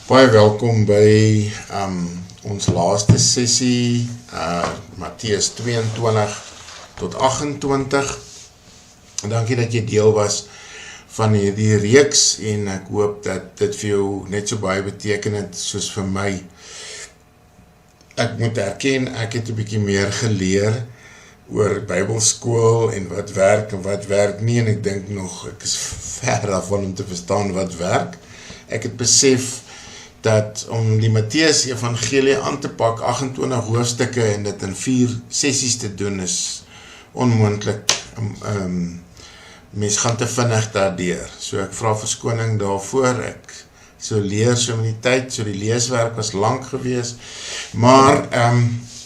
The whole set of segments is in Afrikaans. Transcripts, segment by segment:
Baie welkom by ons laaste sessie, Matteus 22 tot 28. Dankie dat jy deel was van hierdie reeks en ek hoop dat dit vir jou net so baie beteken het soos vir my. Ek moet erken, ek het 'n bietjie meer geleer oor Bybelskool en wat werk nie, en ek dink nog, ek is ver daarvan om te verstaan wat werk. Ek het besef dat om die Matteus Evangelie aan te pak, 28 hoofstukke en dit in 4 sessies te doen is onmoontlik. Mens gaan te vinnig daardeur. So ek vra verskoning daarvoor. Ek so leer so met die tyd, so die leeswerk was lank gewees. Maar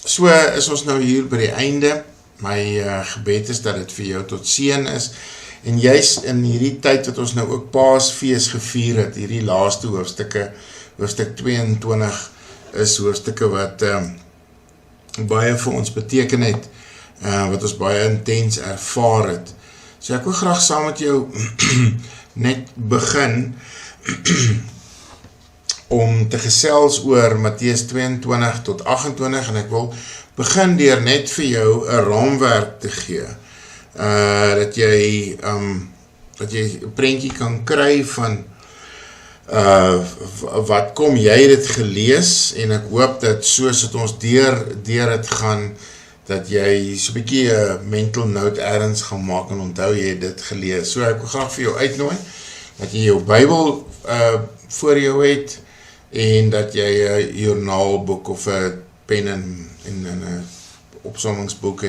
so is ons nou hier by die einde. My gebed is dat dit vir jou tot seën is. En juist in hierdie tyd wat ons nou ook Paasfees gevier het, hierdie laaste hoofstukke, hoofstuk 22 is hoofstukke wat baie vir ons beteken het, wat ons baie intens ervaar het. So ek wil graag saam met jou net begin om te gesels oor Matteus 22 tot 28 en ek wil begin deur net vir jou 'n raamwerk te gee. Dat jy 'n prentjie kan kry van wat kom jy dit gelees, en ek hoop dat soos het ons deur het gaan, dat jy so 'n bietjie 'n mental note ergens gaan maak en onthou jy dit gelees. So ek wil graag vir jou uitnooi, dat jy jou Bybel voor jou het, en dat jy 'n joernaalboek of 'n pen en 'n opsommingsboek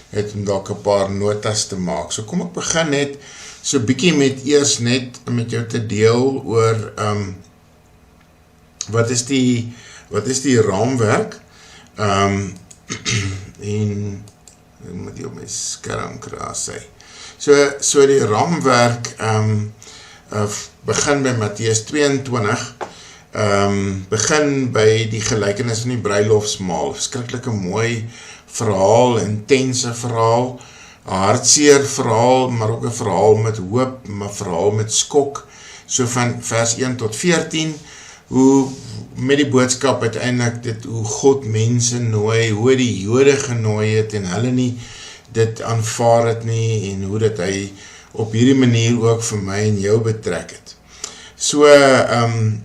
het om dalk 'n paar notas te maak. So kom ek begin net so bietjie eers net met jou te deel oor wat is die raamwerk, en ek moet hier op my skerm kraai. So die raamwerk begin by Matteus 22, begin by die gelykenis van die bruilofsmaal. Verskriklike mooi verhaal, intense verhaal, 'n hartseer verhaal, maar ook 'n verhaal met hoop, maar 'n verhaal met skok. So van vers 1 tot 14, hoe met die boodskap uiteindelik dit, hoe God mense nooi, hoe die Jode genooi het en hulle nie dit aanvaar het nie, en hoe dit hy op hierdie manier ook vir my en jou betrek het. So,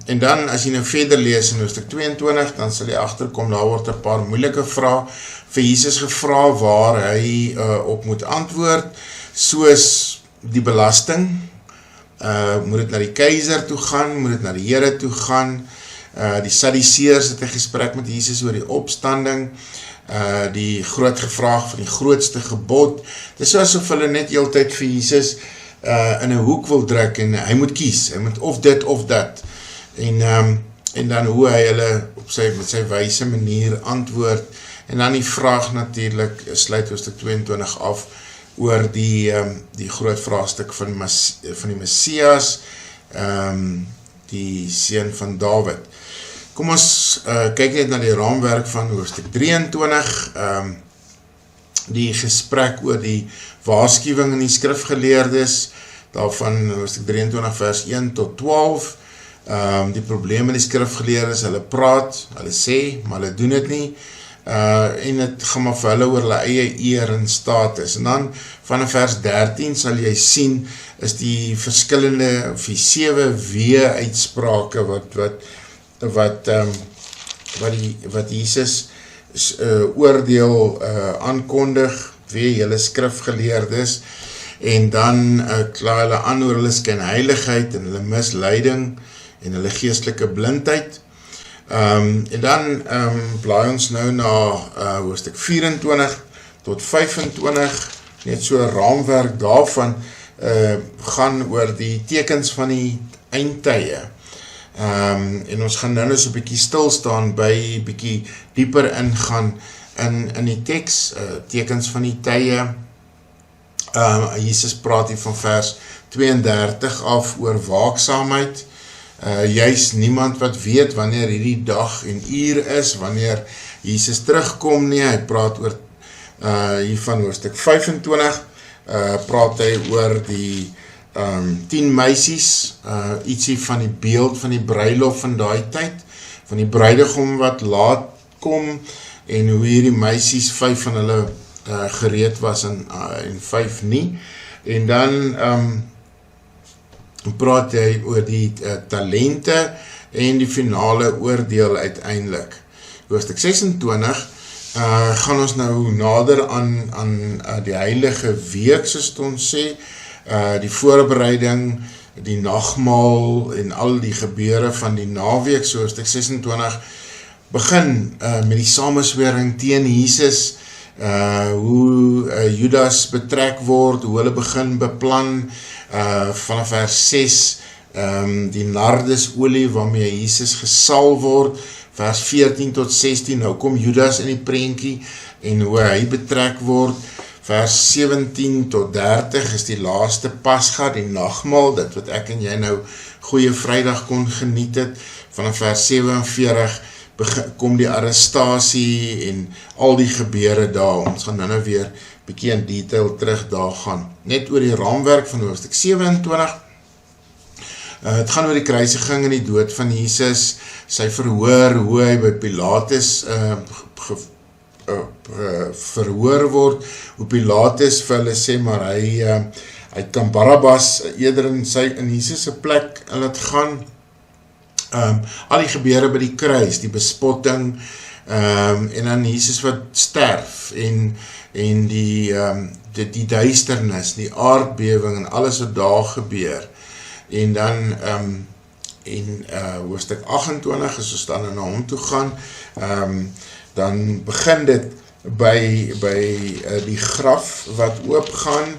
en dan as jy nou verder lees in hoofstuk 22, dan sal jy agterkom, daar word 'n paar moeilike vrae vir Jesus gevra waar hy op moet antwoord, soos die belasting, moet dit na die keiser toe gaan, moet dit na die Here toe gaan, die Sadduseërs het 'n gesprek met Jesus oor die opstanding, die groot gevraag van die grootste gebod. Dit is asof hulle net heeltyd vir Jesus in 'n hoek wil druk, en hy moet kies, hy moet of dit of dat, en dan hoe hy hulle met sy wyse manier antwoord, en dan die vraag natuurlik, sluit hoofstuk 22 af, oor die groot vraagstuk van die Messias, die seun van Dawid. Kom ons kyk net na die raamwerk van hoofstuk 23, die gesprek oor die waarskuwing in die skrifgeleerdes, daarvan hoofstuk 23 vers 1 tot 12, die probleem in die skrifgeleerdes, hulle praat, hulle sê, maar hulle doen dit nie, en het gaan maar vir hulle oor hulle eie eer en status. En dan van vers 13 sal jy sien, is die verskillende, of die 7 wee-uitsprake wat Jesus oordeel aankondig, wee julle skrifgeleerdes, en dan kla hulle aan oor hulle skynheiligheid en hulle misleiding en hulle geestelike blindheid. En dan blaai ons nou na hoofstuk 24 tot 25, net so 'n raamwerk daarvan, gaan oor die tekens van die eindtye. En ons gaan nou so 'n bietjie stil staan by, bietjie dieper ingaan in die teks, tekens van die tye. Jesus praat hier van vers 32 af oor waaksaamheid, juist niemand wat weet wanneer hierdie dag en uur is, wanneer Jesus terugkom nie. Hy praat oor hiervan hoofstuk 25, praat hy oor die 10 meisies, ietsie van die beeld van die bruilof van daai tyd, van die bruidegom wat laat kom, en hoe hierdie meisies, 5 van hulle gereed was en 5 nie, en dan praat hy oor die talente en die finale oordeel uiteindelik. Hoofstuk 26 gaan ons nou nader aan die heilige week, soos ons sê, die voorbereiding, die nagmaal en al die gebeure van die naweek, so hoofstuk 26 begin met die samenswering teen Jesus, hoe Judas betrek word, hoe hulle begin beplan, vanaf vers 6, die nardesolie waarmee Jesus gesal word, vers 14 tot 16, nou kom Judas in die prentjie, en hoe hy betrek word, vers 17 tot 30 is die laaste Pasga, die nagmaal, dit wat ek en jy nou Goeie Vrydag kon geniet het, vanaf vers 47 kom die arrestasie en al die gebeure daar, ons gaan nou weer bietjie in detail terug daar gaan, net oor die raamwerk van hoofstuk 27, het gaan oor die kruisiging en die dood van Jesus, sy verhoor, hoe hy by Pilatus verhoor word, hoe Pilatus vir hulle sê, maar hy kan Barabbas eerder in Jesus' plek laat gaan, al die gebeure by die kruis, die bespotting, en dan Jesus wat sterf, en die duisternis, die aardbewing, en alles wat daar gebeur, en dan, hoofstuk 28, as ons dan na hom toe gaan, dan begin dit by die graf wat oopgaan,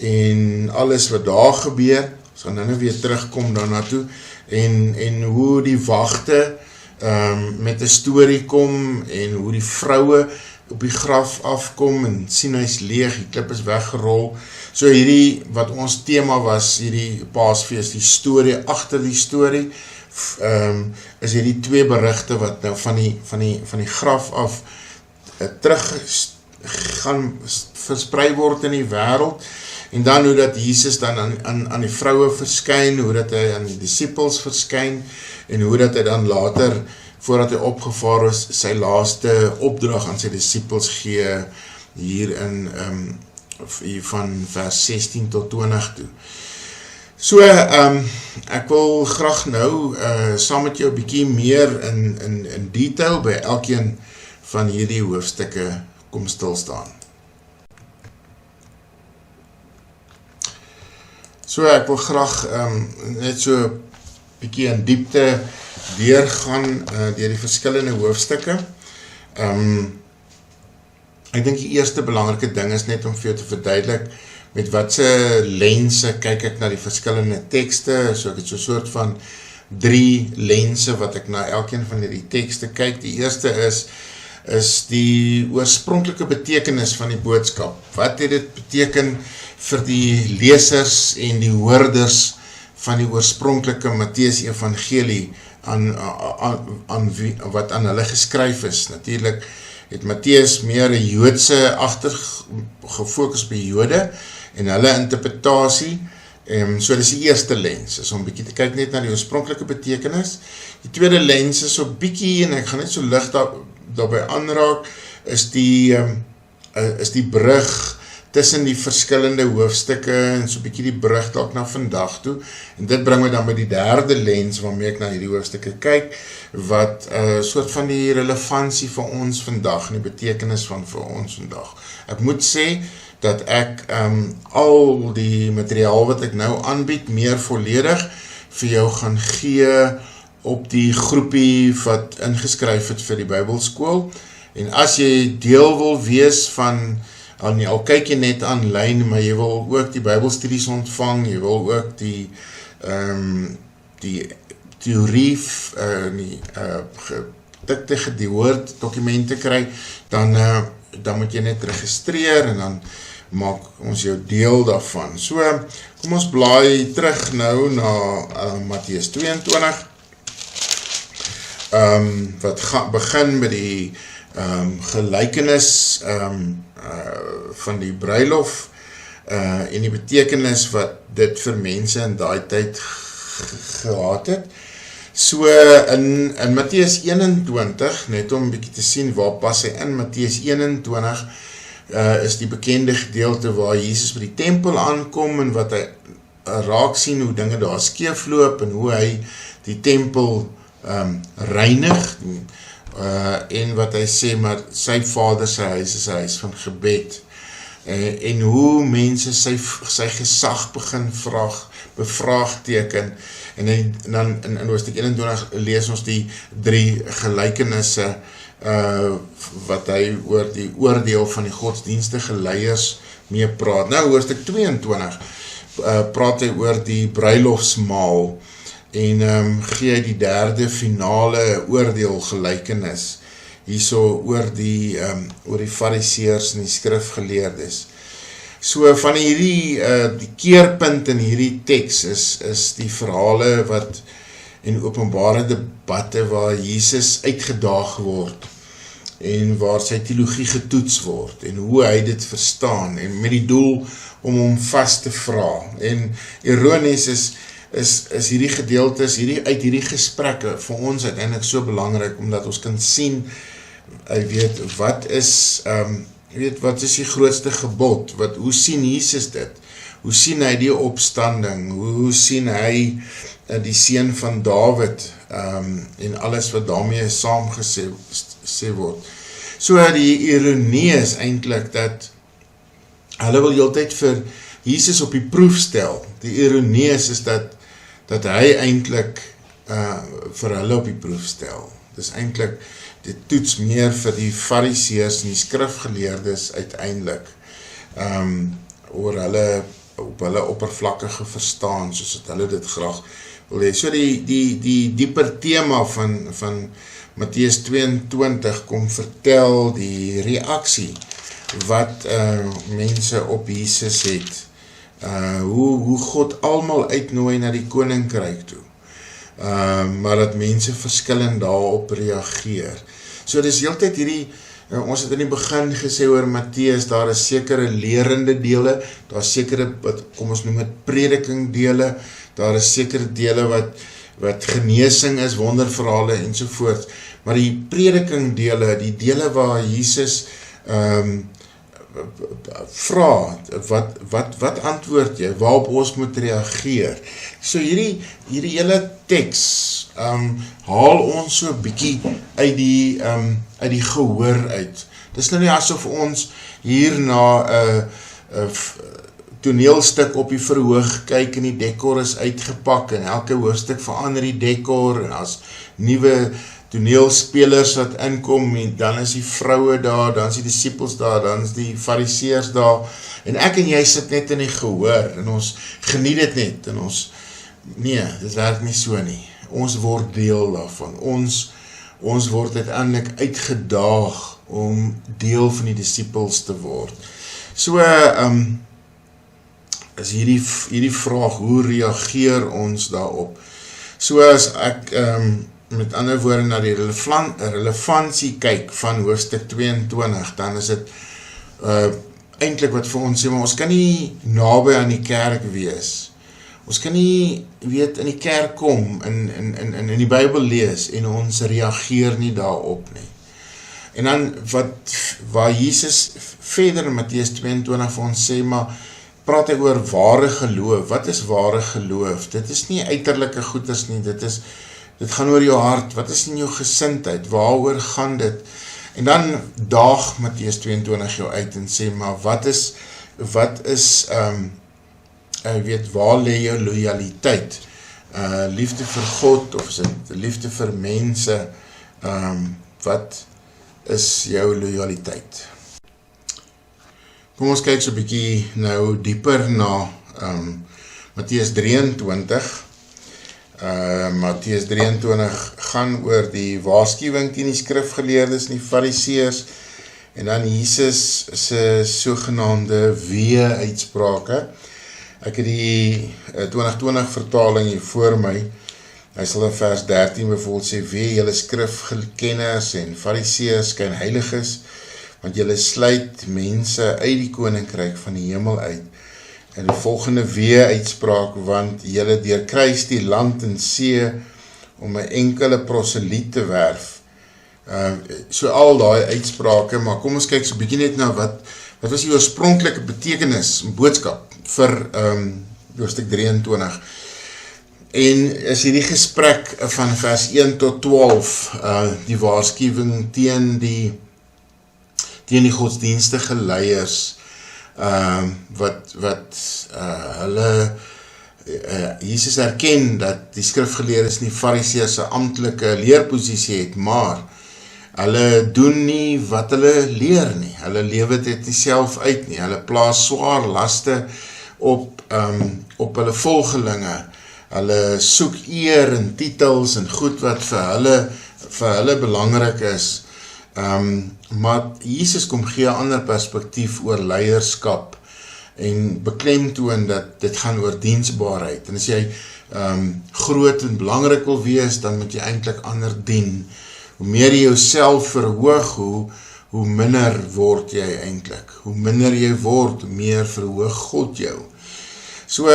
en alles wat daar gebeur, ons gaan nou weer terugkom daarna toe, en hoe die wagte met 'n storie kom, en hoe die vroue op die graf afkom, en sien hy's leeg, die klip is weggerol, so hierdie, wat ons thema was, hierdie Paasfees, die storie, agter die storie, is hierdie 2 berigte, wat nou van die graf af, terug gaan versprei word in die wêreld, en dan hoe dat Jesus dan aan die vroue verskyn, hoe dat hy aan die disciples verskyn, en hoe dat hy dan later, voordat hy opgevaar is, sy laaste opdrag aan sy disciples gee, hier in, van vers 16 tot 20 toe. So, ek wil graag nou, saam met jou 'n bietjie meer in detail, by elkeen van hierdie hoofstukke kom stilstaan. So ek wil graag net so bietjie in diepte deurgaan deur die verskillende hoofstukke. Ek dink die eerste belangrike ding is net om vir jou te verduidelik met watse lense kyk ek na die verskillende tekste, so ek het so 'n soort van 3 lense wat ek na elkeen van die tekste kyk. Die eerste is die oorspronklike betekenis van die boodskap. Wat het dit beteken vir die lesers en die hoorders van die oorspronklike Matteus Evangelie wat aan hulle geskryf is? Natuurlik het Matteus meer 'n Joodse gefokus op die Jode en hulle interpretasie. So dis die eerste lens, is om bietjie te kyk net na die oorspronklike betekenis. Die tweede lens is so bietjie, en ek gaan net so lig daarby aanraak, is die brug tussen die verskillende hoofstukke, en so bietjie die brug dalk na vandag toe, en dit bring my dan by die derde lens, waarmee ek na hierdie hoofstukke kyk, wat soort van die relevantie vir ons vandag, en die betekenis van vir ons vandag. Ek moet sê, dat ek al die materiaal wat ek nou aanbied, meer volledig vir jou gaan gee op die groepie wat ingeskryf het vir die Bybelskool. En as jy deel wil wees van, al kyk jy net aanlyn, maar jy wil ook die Bybelstudies ontvang, jy wil ook die teorie, die woord dokumente kry, dan moet jy net registreer, en dan maak ons jou deel daarvan. So, kom ons blaai terug nou na Matteus 22, wat begin met die gelykenis van die bruilof, en die betekenis wat dit vir mense in daai tyd gehad het. So in Matteus 21, net om 'n bietjie te sien waar pas hy in, Matteus 21 is die bekende gedeelte waar Jesus by die tempel aankom en wat hy raak sien hoe dinge daar skeefloop en hoe hy die tempel reinig en wat hy sê, maar sy Vader se huis is 'n huis van gebed en hoe mense sy gesag begin bevraagteken en dan in hoofstuk 21 lees ons die 3 gelykenisse wat hy oor die oordeel van die godsdienstige leiers mee praat. Nou hoofstuk 22 praat hy oor die bruilofsmaal en gee hy die 3de finale oordeel gelykenis hierso oor die fariseërs en die skrifgeleerdes. So van hierdie die keerpunt in hierdie teks is die verhale wat en openbare debatte waar Jesus uitgedaag word en waar sy teologie getoets word en hoe hy dit verstaan en met die doel om hom vas te vra. En ironies is hierdie gedeeltes uit hierdie gesprekke vir ons uiteindelik so belangrik omdat ons kan sien wat is die grootste gebod, hoe sien Jesus dit? Hoe sien hy die opstanding? Hoe sien hy die seun van Dawid en alles wat daarmee saamgesê word? So die ironie is eintlik dat hulle wil heeltyd vir Jesus op die proef stel. Die ironie is dat hy eintlik vir hulle op die proef stel. Dis eintlik dit toets meer vir die fariseërs en die skrifgeleerdes uiteindelik oor hulle op hulle oppervlakkige verstaan soos dat hulle dit graag wil hê. So die dieper tema van Matteus 22 kom vertel die reaksie wat mense op Jesus het. Hoe God almal uitnooi na die koninkryk toe. Maar dat mense verskillend daarop reageer. So dis heeltyd hierdie, ons het in die begin gesê oor Matteus, daar is sekere lerende dele, daar is sekere, kom ons noem het prediking dele, daar is sekere dele wat genesing is, wonderverhale ensovoorts, maar die prediking dele, die dele waar Jesus vra, wat antwoord jy, waarop ons moet reageer. So hierdie hele teks haal ons so bietjie uit die gehoor uit. Dis nou nie asof ons hier na 'n toneelstuk op die verhoog kyk en die dekor is uitgepak en elke hoofstuk verander die dekor en as nuwe toneelspelers wat inkom en dan is die vroue daar, dan is die disippels daar, dan is die fariseërs daar en ek en jy sit net in die gehoor en ons geniet dit net en nee, dit werk nie so nie. Ons word deel daarvan. Ons word uiteindelik uitgedaag om deel van die disippels te word. So is hierdie vraag, hoe reageer ons daarop? So as ek met ander woorde na die relevantie kyk van hoofstuk 22, dan is dit eintlik wat vir ons sê, maar ons kan nie naby aan die kerk wees. Ons kan nie, in die kerk kom en in die Bybel lees en ons reageer nie daarop nie. En dan waar Jesus verder in Matteus 22 vir ons sê, maar praat hy oor ware geloof. Wat is ware geloof? Dit is nie uiterlike goeders nie, dit gaan oor jou hart. Wat is in jou gesindheid? Waaroor gaan dit? En dan daag Matteus 22 jou uit en sê, maar wat is waar lê jou loyaliteit? Liefde vir God, of is dit liefde vir mense? Wat is jou loyaliteit? Kom ons kyk so 'n bietjie nou dieper na Matteus 23. Matteus 23 gaan oor die waarskuwing teen die skrifgeleerdes en die fariseërs en dan Jesus se sogenaamde wee-uitsprake. Ek het die 2020 vertaling hier voor my. Hy sal in vers 13 bijvoorbeeld sê, wee julle skrifkenners en fariseërs, skynheiliges, want julle sluit mense uit die koninkryk van die hemel uit. en die volgende wee-uitspraak, want julle deurkruis die land en see om 'n enkele proseliet te werf. So al daai uitsprake, maar kom ons kyk so 'n bietjie net na wat was die oorspronklike betekenis, boodskap vir hoofstuk 23. En is hierdie gesprek van vers 1 tot 12, die waarskuwing teen die godsdienstige leiers, wat hulle Jesus erken dat die skrifgeleerdes nie Fariseërs se amptelike leerposisie het, maar hulle doen nie wat hulle leer nie. Hulle lewe dit nie self uit nie. Hulle plaas swaar laste op hulle volgelinge. Hulle soek eer en titels en goed wat vir hulle belangrik is. Maar Jesus kom gee 'n ander perspektief oor leierskap en beklemtoon dat dit gaan oor diensbaarheid. En as jy groot en belangrik wil wees, dan moet jy eintlik ander dien. Hoe meer jy jouself verhoog, hoe minder word jy eintlik. Hoe minder jy word, hoe meer verhoog God jou. So,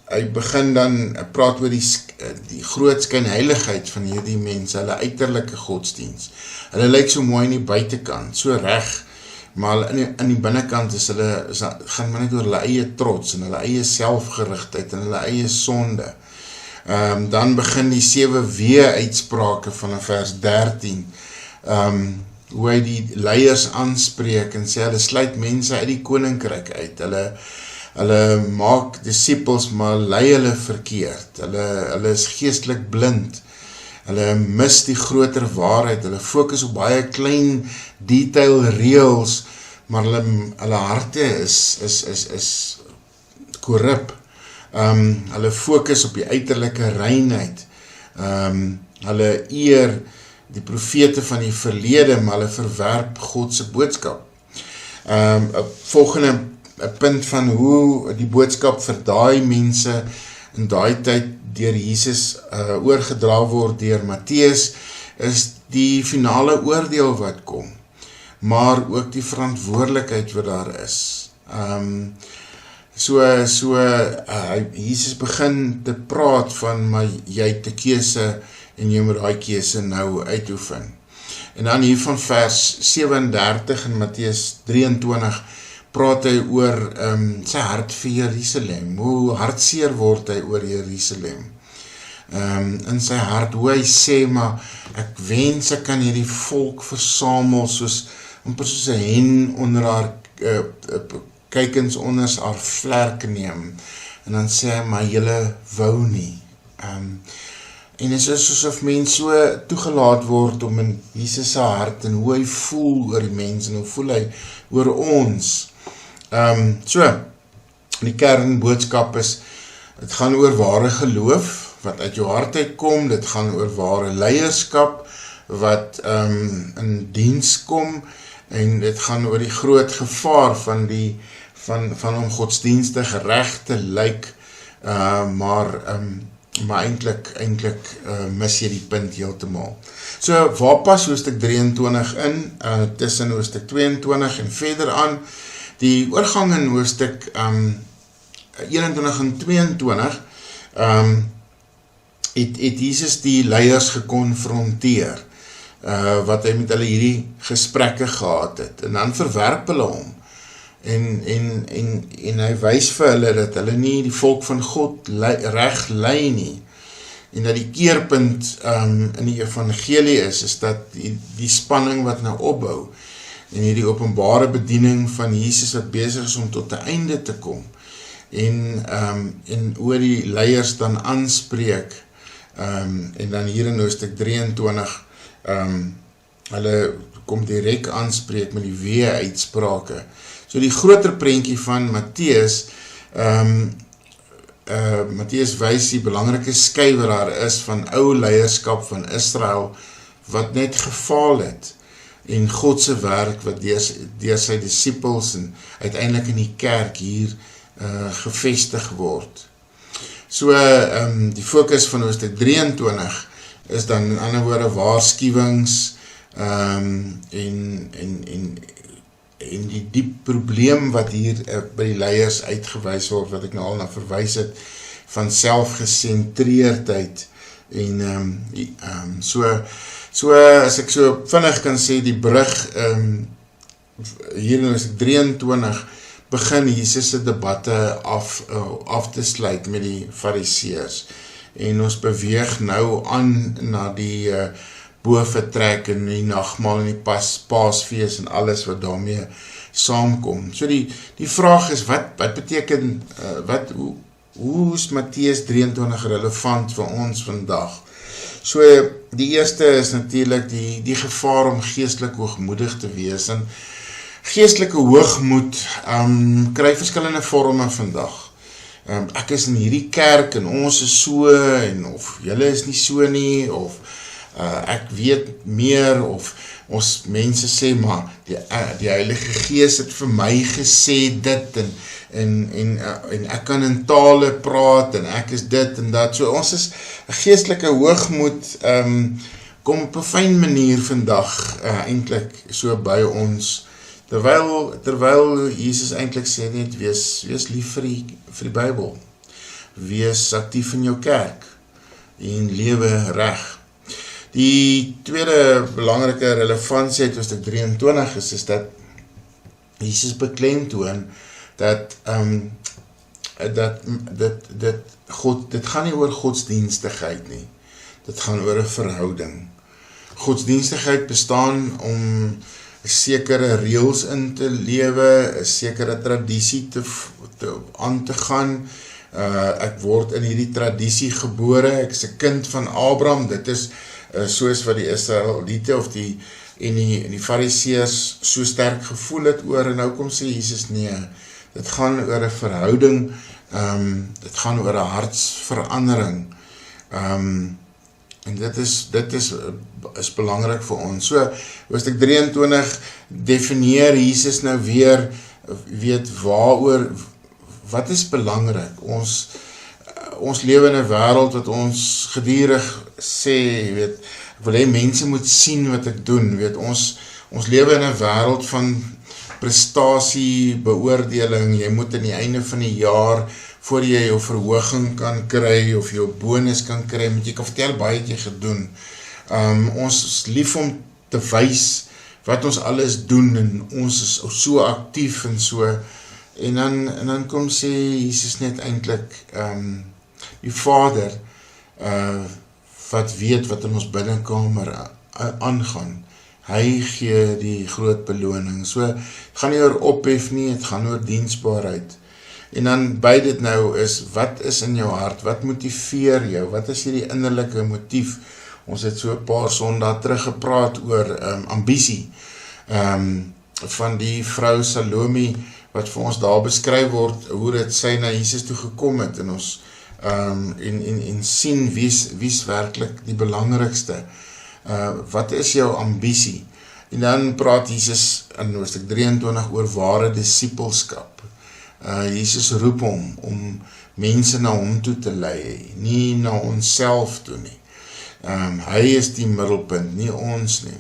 hy begin dan praat oor die groot skynheiligheid van hierdie mense, hulle uiterlike godsdiens. Hulle lyk so mooi in die buitekant, so reg, maar in die binnekant gaan maar net oor hulle eie trots en hulle eie selfgerigtheid en hulle eie sonde. Dan begin die 7 wee-uitsprake van vers 13, hoe hy die leiers aanspreek en sê, hulle sluit mense uit die koninkryk uit, hulle maak disciples, maar lei hulle verkeerd, hulle is geestelik blind, hulle mis die groter waarheid, hulle fokus op baie klein detail reëls, maar hulle harte is korrup. Hulle fokus op die uiterlike reinheid, hulle eer die profete van die verlede, maar hulle verwerp God se boodskap. Volgende punt van hoe die boodskap vir daai mense in daai tyd deur Jesus oorgedra word deur Matteus, is die finale oordeel wat kom, maar ook die verantwoordelikheid wat daar is. Jesus begin te praat van, maar jy het 'n keuse en jy moet daai keuse nou uitoefen. En dan hier van vers 37 in Matteus 23 praat hy oor sy hart vir Jerusalem, hoe hartseer word hy oor Jerusalem. In sy hart, hoe hy sê, maar ek wens ek kan hierdie volk versamel, amper soos 'n hen onder haar kykens onder haar vlerk neem, en dan sê hy, maar julle wou nie. En het is asof mens so toegelaat word om in Jesus se hart, en hoe hy voel oor die mens, en hoe voel hy oor ons. Die kernboodskap is, het gaan oor ware geloof, wat uit jou hart uitkom, dit gaan oor ware leierskap, wat in diens kom, en dit gaan oor die groot gevaar van om godsdienstig reg te lyk, maar eintlik mis jy die punt heeltemal. So, waar pas hoofstuk 23 in, tussen hoofstuk 22 en verder aan, die oorgang in hoofstuk 21 en 22, het Jesus die leiers gekonfronteer, wat hy met hulle hierdie gesprekke gehad het, en dan verwerp hulle hom, en hy wys vir hulle dat hulle nie die volk van God reg lei nie, en dat die keerpunt in die evangelie is dat die spanning wat nou opbou, en hierdie openbare bediening van Jesus wat besig is om tot 'n einde te kom, en oor die leiers dan aanspreek, en dan hier in hoofstuk 23, hulle kom direk aanspreek met die wee-uitsprake. So die groter prentjie van Matteus, Matteus wys die belangrike skei wat daar is van ou leierskap van Israel, wat net gefaal het, en God se werk wat deur sy disippels en uiteindelik in die kerk hier gevestig word. So die fokus van hoofstuk 23 is dan in ander woorde waarskuwings en en die diep probleem wat hier by die leiers uitgewys word, wat ek nou al na verwys het, van selfgesentreerdheid, en so as ek so vinnig kan sê, die brug, hier in Hoofstuk 23, begin Jesus se debatte af te sluit met die Fariseërs, en ons beweeg nou aan na die boventrek en die nagmaal en die paasfees en alles wat daarmee saamkom. So die vraag is, wat beteken, hoe is Matteus 23 relevant vir ons vandag? So die eerste is natuurlik die gevaar om geestelik hoogmoedig te wees, en geestelike hoogmoed kry verskillende vorme vandag. Ek is in hierdie kerk en ons is so, en of julle is nie so nie, of ek weet meer, of ons mense sê, maar die Heilige Gees het vir my gesê dit, en ek kan in tale praat, en ek is dit en dat, so ons is geestelike hoogmoed, kom op 'n fyn manier vandag, eintlik so by ons, terwyl Jesus eintlik sê net, wees lief vir die Bybel, wees aktief in jou kerk, en lewe reg. Die tweede belangrike relevantie uit Hoofstuk 23 is dat Jesus beklemtoon dat dit gaan nie oor godsdienstigheid nie, dit gaan oor 'n verhouding. Godsdienstigheid bestaan om sekere reëls in te lewe, 'n sekere tradisie aan te gaan. Ek word in hierdie tradisie gebore, ek is 'n kind van Abraham, dit is soos wat die Israeliete of die Fariseërs so sterk gevoel het oor, en nou kom sê Jesus, nee, dit gaan oor 'n verhouding, dit gaan oor 'n hartsverandering, en dit is belangrik vir ons. So, Hoofstuk 23 definieer Jesus nou weer, weet waaroor, wat is belangrik? Ons lewe in 'n wêreld wat ons gedurig sê, weet, ek wil hê mense moet sien wat ek doen, weet, ons lewe in 'n wêreld van prestasie, beoordeling, jy moet aan die einde van die jaar, voor jy jou verhoging kan kry, of jou bonus kan kry, moet jy kan vertel baie het jy gedoen. Ons is lief om te wys wat ons alles doen, en ons is so aktief en so, en dan kom sê Jesus net eintlik, die Vader, wat weet wat in ons binnekamer aangaan, hy gee die groot beloning. So, het gaan nie oor ophef nie, het gaan oor diensbaarheid. En dan by dit nou is, wat is in jou hart, wat motiveer jou, wat is hierdie innerlike motief? Ons het so 'n paar Sondae terug gepraat oor ambisie, van die vrou Salome, wat vir ons daar beskryf word, hoe dit sy na Jesus toe gekom het, en ons en sien wie's werklik die belangrikste. Wat is jou ambisie? En dan praat Jesus in Hoofstuk 23 oor ware disippelskap. Jesus roep hom om mense na hom toe te lei, nie na onsself toe nie. Hy is die middelpunt, nie ons nie.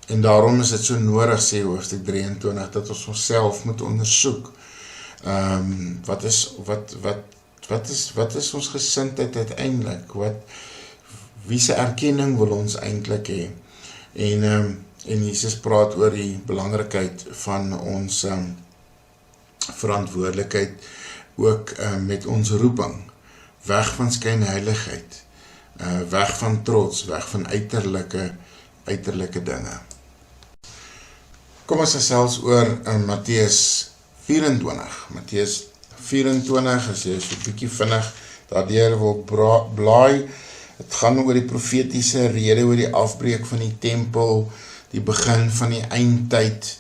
En daarom is dit so nodig, sê Hoofstuk 23, dat ons onsself moet ondersoek. Wat is ons gesindheid uiteindelik? Wie se erkenning wil ons eintlik hê? En Jesus praat oor die belangrikheid van ons verantwoordelikheid, ook met ons roeping, weg van skynheiligheid, weg van trots, weg van uiterlike dinge. Kom ons gesels oor Matteus 24. Matteus 24, as jy so 'n bietjie vinnig daardeur wil blaai, het gaan oor die profetiese rede, oor die afbreek van die tempel, die begin van die eindtyd,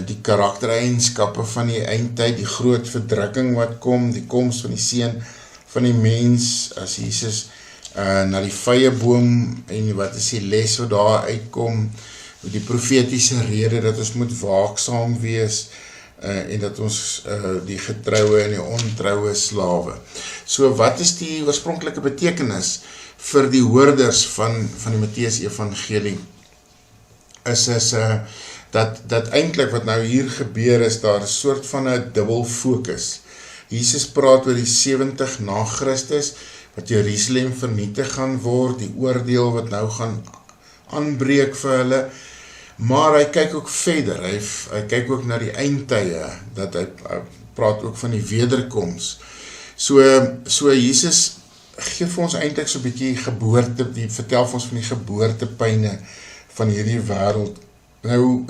die karaktereienskappe van die eindtyd, die groot verdrukking wat kom, die koms van die seun van die mens, as Jesus na die vyeboom, en wat is die les wat daar uitkom, die profetiese rede, dat ons moet waaksaam wees, en dat ons die getroue en die ontroue slawe. So wat is die oorspronklike betekenis vir die hoorders van die Matteus Evangelie? is dat eintlik wat nou hier gebeur is, daar 'n soort van 'n dubbel fokus. Jesus praat oor die 70 na Christus, wat Jerusalem vernietig gaan word, die oordeel wat nou gaan aanbreek vir hulle, maar hy kyk ook verder, hy kyk ook na die eindtye, dat hy praat ook van die wederkoms. So Jesus gee vir ons eintlik so 'n bietjie geboorte, die vertel vir ons van die geboortepyne van hierdie wêreld. Nou,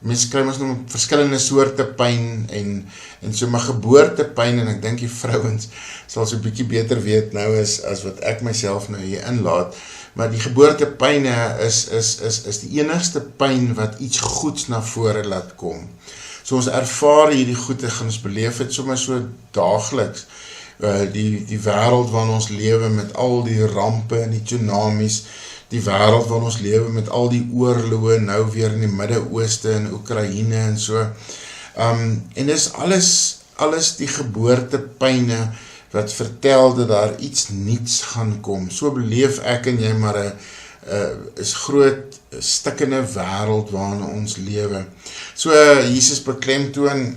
mense kry ons nog verskillende soorte pyn en so my geboortepyn, en ek dink die vrouens sal so 'n bietjie beter weet nou as wat ek myself nou hier inlaat, maar die geboortepyne is die enigste pyn wat iets goeds na vore laat kom. So ons ervaar hierdie goede, gaan ons beleef het sommer so daagliks, die wêreld waarin ons lewe met al die rampe en die tsunamies, die wêreld waarin ons lewe met al die oorloë, nou weer in die Midde-Ooste en Oekraïne en so. En dis alles die geboortepyne wat vertel dat daar iets niets gaan kom. So beleef ek en jy maar is groot stikkende wêreld waarin ons lewe. So Jesus beklemtoon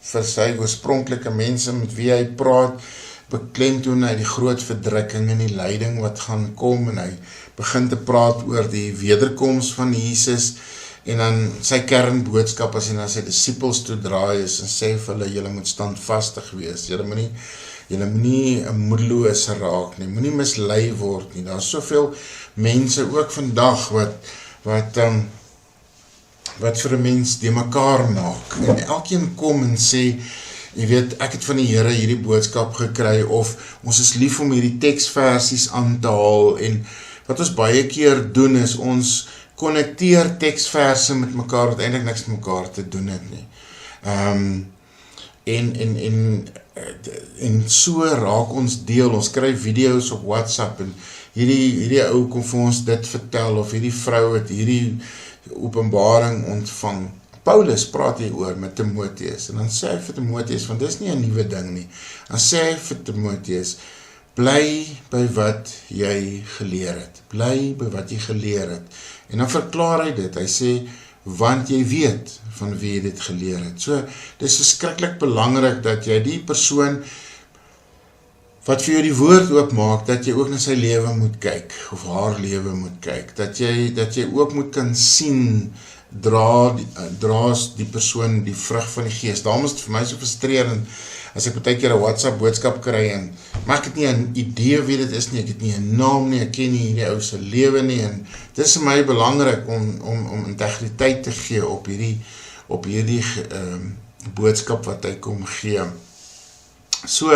vir sy oorspronklike mense met wie hy praat, beklemtoon hy die groot verdrukking en die lyding wat gaan kom, en hy begin te praat oor die wederkoms van Jesus, en dan sy kernboodskap as hy na sy disippels toe draai is, en sê vir hulle, julle moet standvastig wees, julle moenie moedeloos raak nie, moenie mislei word nie, daar is soveel mense ook vandag wat vir 'n mens die mekaar maak, en elkeen kom en sê, jy weet, ek het van die Here hierdie boodskap gekry, of ons is lief om hierdie teksversies aan te haal, en wat ons baie keer doen is, ons connecteer teksverse met mekaar, wat eintlik niks met mekaar te doen het nie. En so raak ons deel, ons kry video's op WhatsApp, en hierdie ou kom vir ons dit vertel, of hierdie vrou het hierdie openbaring ontvang. Paulus praat hier oor met Timotheus, en dan sê hy vir Timotheus, want dis nie 'n nuwe ding nie, dan sê hy vir Timotheus, bly by wat jy geleer het, bly by wat jy geleer het, en dan verklaar hy dit, hy sê, want jy weet van wie jy dit geleer het. So, dis verskriklik belangrik dat jy die persoon wat vir jou die woord oopmaak, dat jy ook na sy lewe moet kyk, of haar lewe moet kyk, dat jy ook moet kan sien, draas die persoon die vrug van die gees. Daarom is dit vir my so frustrerend, as ek baie keer 'n WhatsApp boodskap kry, maar ek het nie 'n idee wie dit is nie, ek het nie 'n naam nie, ek ken nie hierdie ou se lewe nie, en dit is vir my belangrik om integriteit te gee op hierdie boodskap wat hy kom gee. So,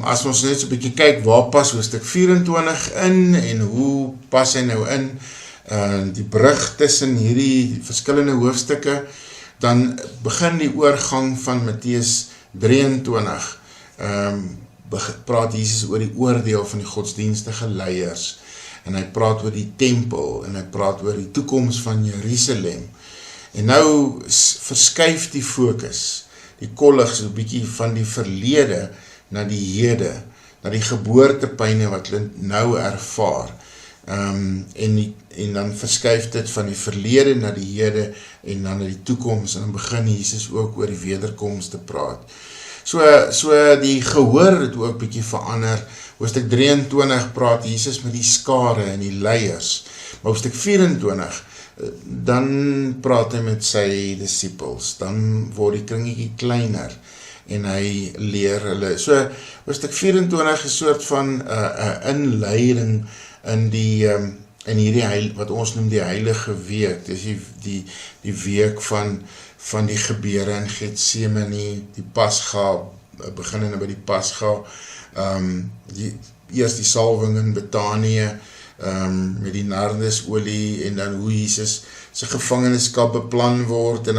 as ons net so 'n bietjie kyk, waar pas hoofstuk 24 in, en hoe pas hy nou in, die brug tussen hierdie verskillende hoofstukke, dan begin die oorgang van Matteus 23, praat Jesus oor die oordeel van die godsdienstige leiers, en hy praat oor die tempel, en hy praat oor die toekoms van Jerusalem, en nou verskuif die fokus, die kollig so 'n bietjie van die verlede na die hede, na die geboortepyne wat hulle nou ervaar, en dan verskuif dit van die verlede na die hede, en dan na die toekoms, en dan begin Jesus ook oor die wederkoms te praat. So die gehoor het ook bietjie verander. Hoofstuk 23 praat Jesus met die skare en die leiers, maar hoofstuk 24, dan praat hy met sy disippels, dan word die kringetjie kleiner, en hy leer hulle. So, hoofstuk 24 is 'n soort van inleiding in hierdie wat ons noem die heilige week. Dis die week van die gebeure in Getsemane, die Pasga, beginnende by die Pasga, eers die salwing in Betanië, met die nardesolie, en dan hoe Jesus sy gevangenskap beplan word, en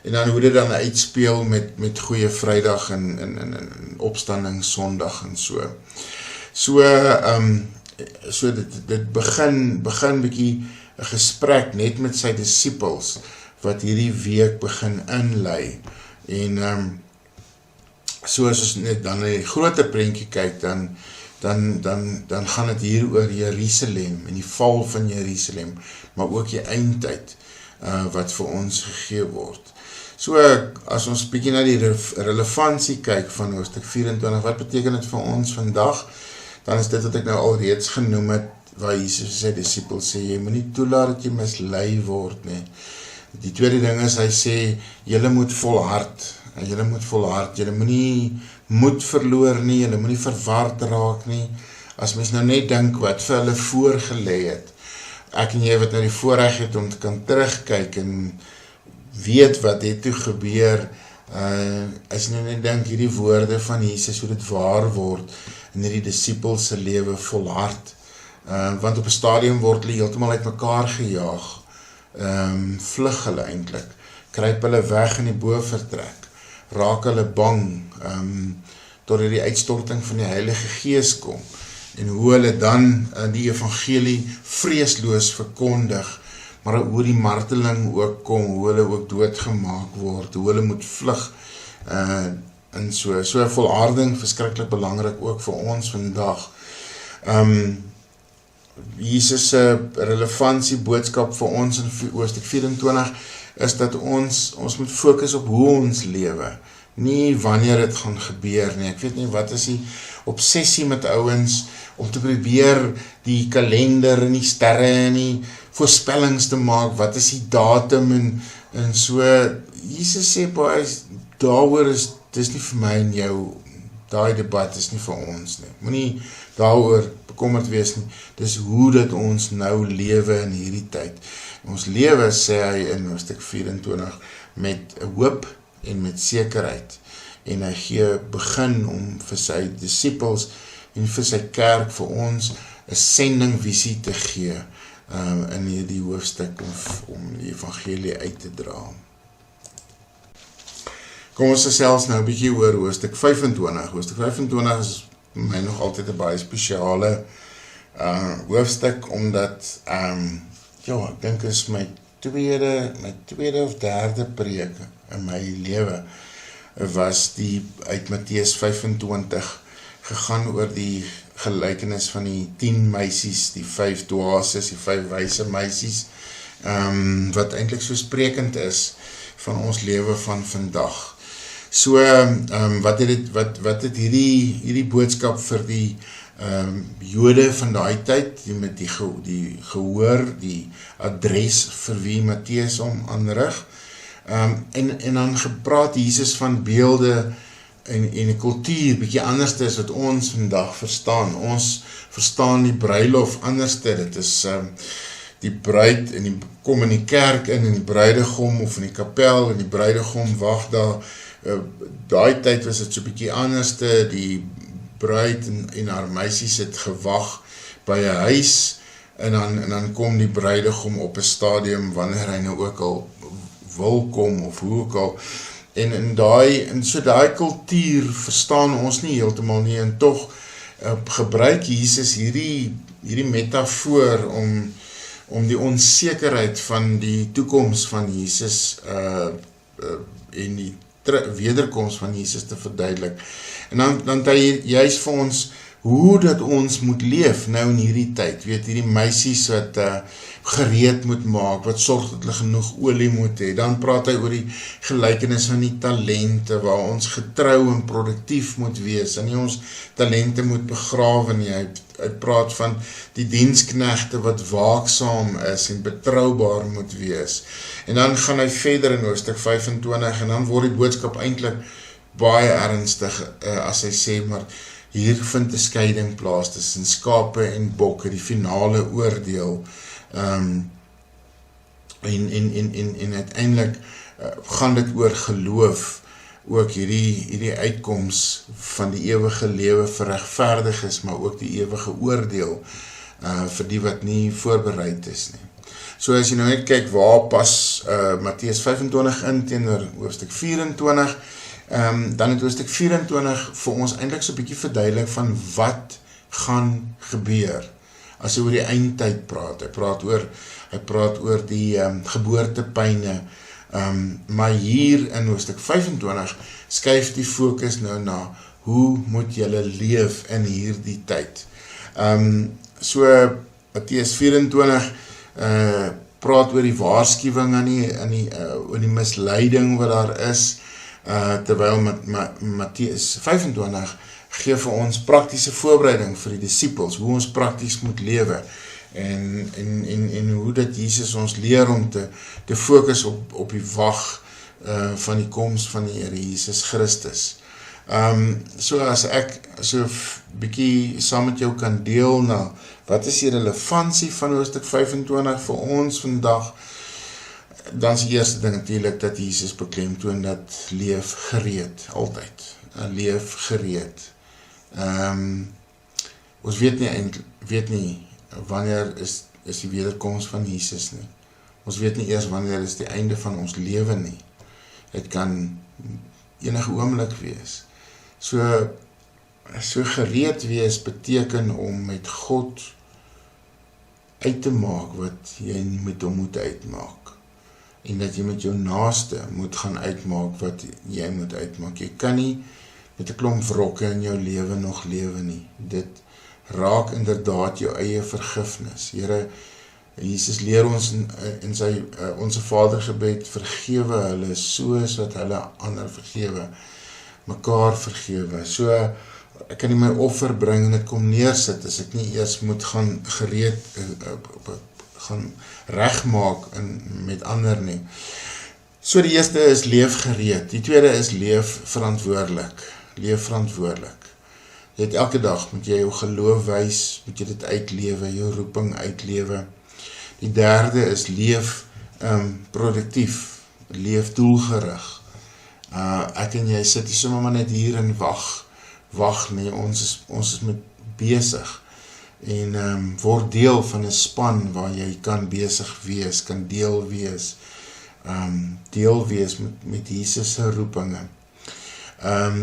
dan hoe dit dan uitspeel met Goeie Vrydag en opstanding Sondag en so. So dit begin bietjie 'n gesprek net met sy disippels, wat hierdie week begin inlei, en so as ons net dan in die groter prentjie kyk, dan gaan het hier oor Jerusalem en die val van Jerusalem, maar ook die eindtyd wat vir ons gegee word. So, as ons bietjie na die relevantie kyk van hoofstuk 24, wat beteken dit vir ons vandag? Dan is dit wat ek nou al reeds genoem het, waar Jesus sy disciples sê, jy moet nie toelaat dat jy mislei word nie. Die tweede ding is, hy sê, julle moet volhard, julle moet nie moed verloor nie, julle moet nie verward raak nie, as mens nou net dink wat vir hulle voorgelê het, ek en jy wat nou die voorreg het om te kan terugkyk en weet wat het toe gebeur, as jy nou net dink hierdie woorde van Jesus, hoe dit waar word, in hierdie disciples se lewe volhard, want op 'n stadium word hulle heeltemal uit mekaar gejaag, vlug hulle eintlik, kruip hulle weg in die bovertrek, raak hulle bang, tot die uitstorting van die Heilige Gees kom, en hoe hulle dan die evangelie vreesloos verkondig, maar hoe die marteling ook kom, hoe hulle ook doodgemaak word, hoe hulle moet vlug, en so volharding, verskriklik belangrik ook vir ons vandag. Jesus' relevantie boodskap vir ons in hoofstuk 24 is dat ons moet fokus op hoe ons lewe, nie wanneer dit gaan gebeur nie. Ek weet nie, wat is die obsessie met ouens om te probeer die kalender en die sterre en die voorspellings te maak, wat is die datum en so. Jesus sê baie, daaroor is, dit is nie vir my en jou, daai debat is nie vir ons nie. Moenie daaroor bekommerd wees nie, dis hoe dit ons nou lewe in hierdie tyd. Ons lewe, sê hy in hoofstuk 24, met hoop en met sekerheid. En hy gee begin om vir sy disciples en vir sy kerk, vir ons, 'n sendingvisie te gee in hierdie hoofstuk om die evangelie uit te dra. Kom ons gesels nou 'n bietjie oor hoofstuk 25. Hoofstuk 25 is my nog altyd 'n baie spesiale hoofstuk, omdat ek dink is my tweede of derde preek in my lewe was die uit Matteus 25 gegaan oor die gelykenis van die 10 meisies, die 5 dwaases, die 5 wyse meisies, wat eintlik so sprekend is van ons lewe van vandag. So, wat het hierdie boodskap vir die Jode van daai tyd, met die gehoor, die adres vir wie Matteus hom aanrig, en dan gepraat Jesus van beelde en 'n kultuur, bietjie anders is wat ons vandag verstaan. Ons verstaan die bruilof anderste, dit is die bruid en die kom in die kerk in die bruidegom of in die kapel en die bruidegom wag daar. Daai tyd was dit so bietjie anderste, die bruid en haar meisies het gewag by 'n huis en dan kom die bruidegom op 'n stadium wanneer hy nou ook al wil kom of hoe ook al. En so daai kultuur verstaan ons nie heeltemal nie, en tog gebruik Jesus hierdie metafoor om die onsekerheid van die toekoms van Jesus en die wederkoms van Jesus te verduidelik. En dan het hy juist vir ons hoe dat ons moet leef nou in hierdie tyd. Weet, hierdie meisies wat gereed moet maak, wat sorg dat hulle genoeg olie moet hê. Dan praat hy oor die gelykenis van die talente, waar ons getrou en produktief moet wees, en nie ons talente moet begrawe nie. Hy praat van die diensknegte wat waaksaam is en betroubaar moet wees. En dan gaan hy verder in hoofstuk 25, en dan word die boodskap eintlik baie ernstig, as hy sê, maar hier vind 'n skeiding plaas tussen skape en bokke, die finale oordeel, en uiteindelik gaan dit oor geloof, ook hierdie uitkoms van die ewige lewe vir regverdiges, maar ook die ewige oordeel vir die wat nie voorbereid is nie. So as jy nou net kyk, waar pas Matteus 25 in teenoor hoofstuk 24, dan het hoofstuk 24 vir ons eintlik so 'n bietjie verduidelik van wat gaan gebeur as hy oor die eindtyd praat. Hy praat oor die geboortepyne, maar hier in hoofstuk 25 skuif die fokus nou na hoe moet julle leef in hierdie tyd? So, Matteus 24 praat oor die waarskuwing oor die misleiding wat daar is, terwyl Matteus 25 gee vir ons praktiese voorbereiding vir die disippels, hoe ons prakties moet lewe, en hoe dat Jesus ons leer om te fokus op die wag van die koms van die Here Jesus Christus. So as ek so bietjie saam met jou kan deel na, wat is die relevantie van hoofstuk 25 vir ons vandag, dan is die eerste ding natuurlijk dat Jesus beklemtoon dat leef gereed, altyd, leef gereed. Ons weet nie wanneer is die wederkoms van Jesus nie. Ons weet nie eers wanneer is die einde van ons lewe nie. Het kan enige oomblik wees. So gereed wees beteken om met God uit te maak wat jy met hom moet uitmaak. En dat jy met jou naaste moet gaan uitmaak wat jy moet uitmaak. Jy kan nie met 'n klomp wrokke in jou lewe nog lewe nie. Dit raak inderdaad jou eie vergifnis. Here, Jesus leer ons in sy onse Vadergebed, vergewe hulle soos wat hulle ander vergewe, mekaar vergewe. So, ek kan nie my offer bring en dit kom neersit, as ek nie eers moet gaan gereed, gaan regmaak met ander nie. So die eerste is leef gereed, die tweede is leef verantwoordelik. Leef verantwoordelik. Jy het elke dag, moet jy jou geloof wys, moet jy dit uitlewe, jou roeping uitlewe. Die derde is leef produktief, leef doelgerig. Ek en jy sit nie sommer maar net hier en wag nie, ons is met besig en word deel van 'n span waar jy kan besig wees, kan deel wees met Jesus se roepinge.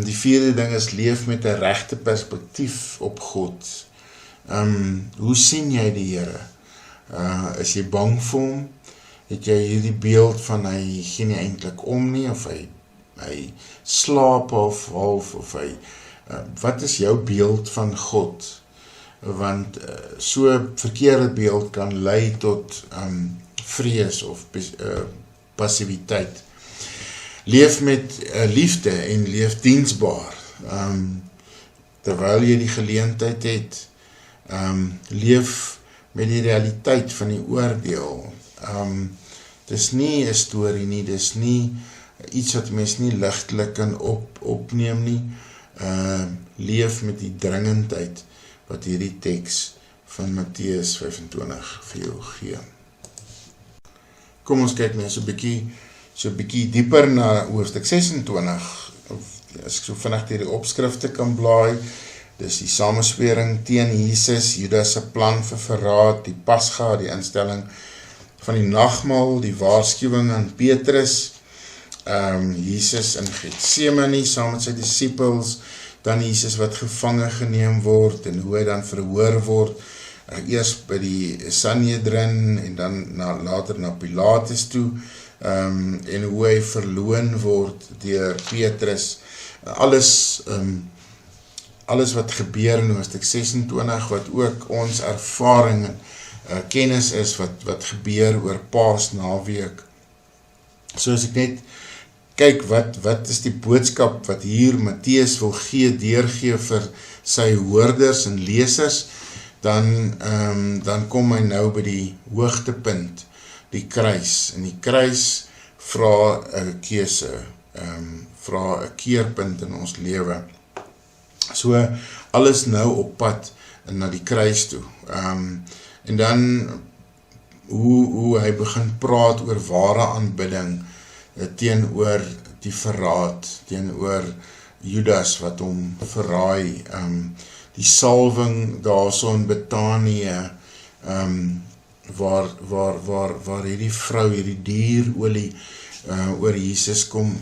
Die vierde ding is leef met 'n regte perspektief op God. Hoe sien jy die Here? Is jy bang vir hom? Het jy hierdie beeld van hy gee nie eintlik om nie, of hy slaap half, of hy, wat is jou beeld van God? Want so verkeerde beeld kan lei tot vrees of passiwiteit. Leef met liefde en leef diensbaar, terwyl jy die geleentheid het. Leef met die realiteit van die oordeel. Dis nie 'n storie nie, dis nie iets wat mens nie ligtelik kan opneem nie. Leef met die dringendheid wat hierdie teks van Matteus 25 vir jou gee. Kom ons kyk nou so 'n bietjie dieper na hoofstuk 26, as ek so vinnig deur die opskrifte kan blaai. Dis die samenswering teen Jesus, Judas se plan vir verraad, die Pasga, die instelling van die nagmaal, die waarskuwing aan Petrus, Jesus in Getsemane saam met sy disippels, dan Jesus wat gevange geneem word en hoe hy dan verhoor word, eers by die Sanhedrin en dan later na Pilatus toe, en hoe hy verloon word deur Petrus. Alles wat gebeur in hoofstuk 26, wat ook ons ervaring en kennis is, wat gebeur oor Paasnaweek. So as ek net kyk, wat is die boodskap wat hier Matteus wil deurgee vir sy hoorders en lesers, dan kom hy nou by die hoogtepunt, die kruis. En die kruis vra 'n keuse, vra 'n keerpunt in ons lewe. So, alles nou op pad na die kruis toe. En dan, hoe hy begin praat oor ware aanbidding, teenoor die verraad, teenoor Judas wat hom verraai, die salwing daarso in Betanië, waar hierdie vrou, hierdie dierolie oor Jesus kom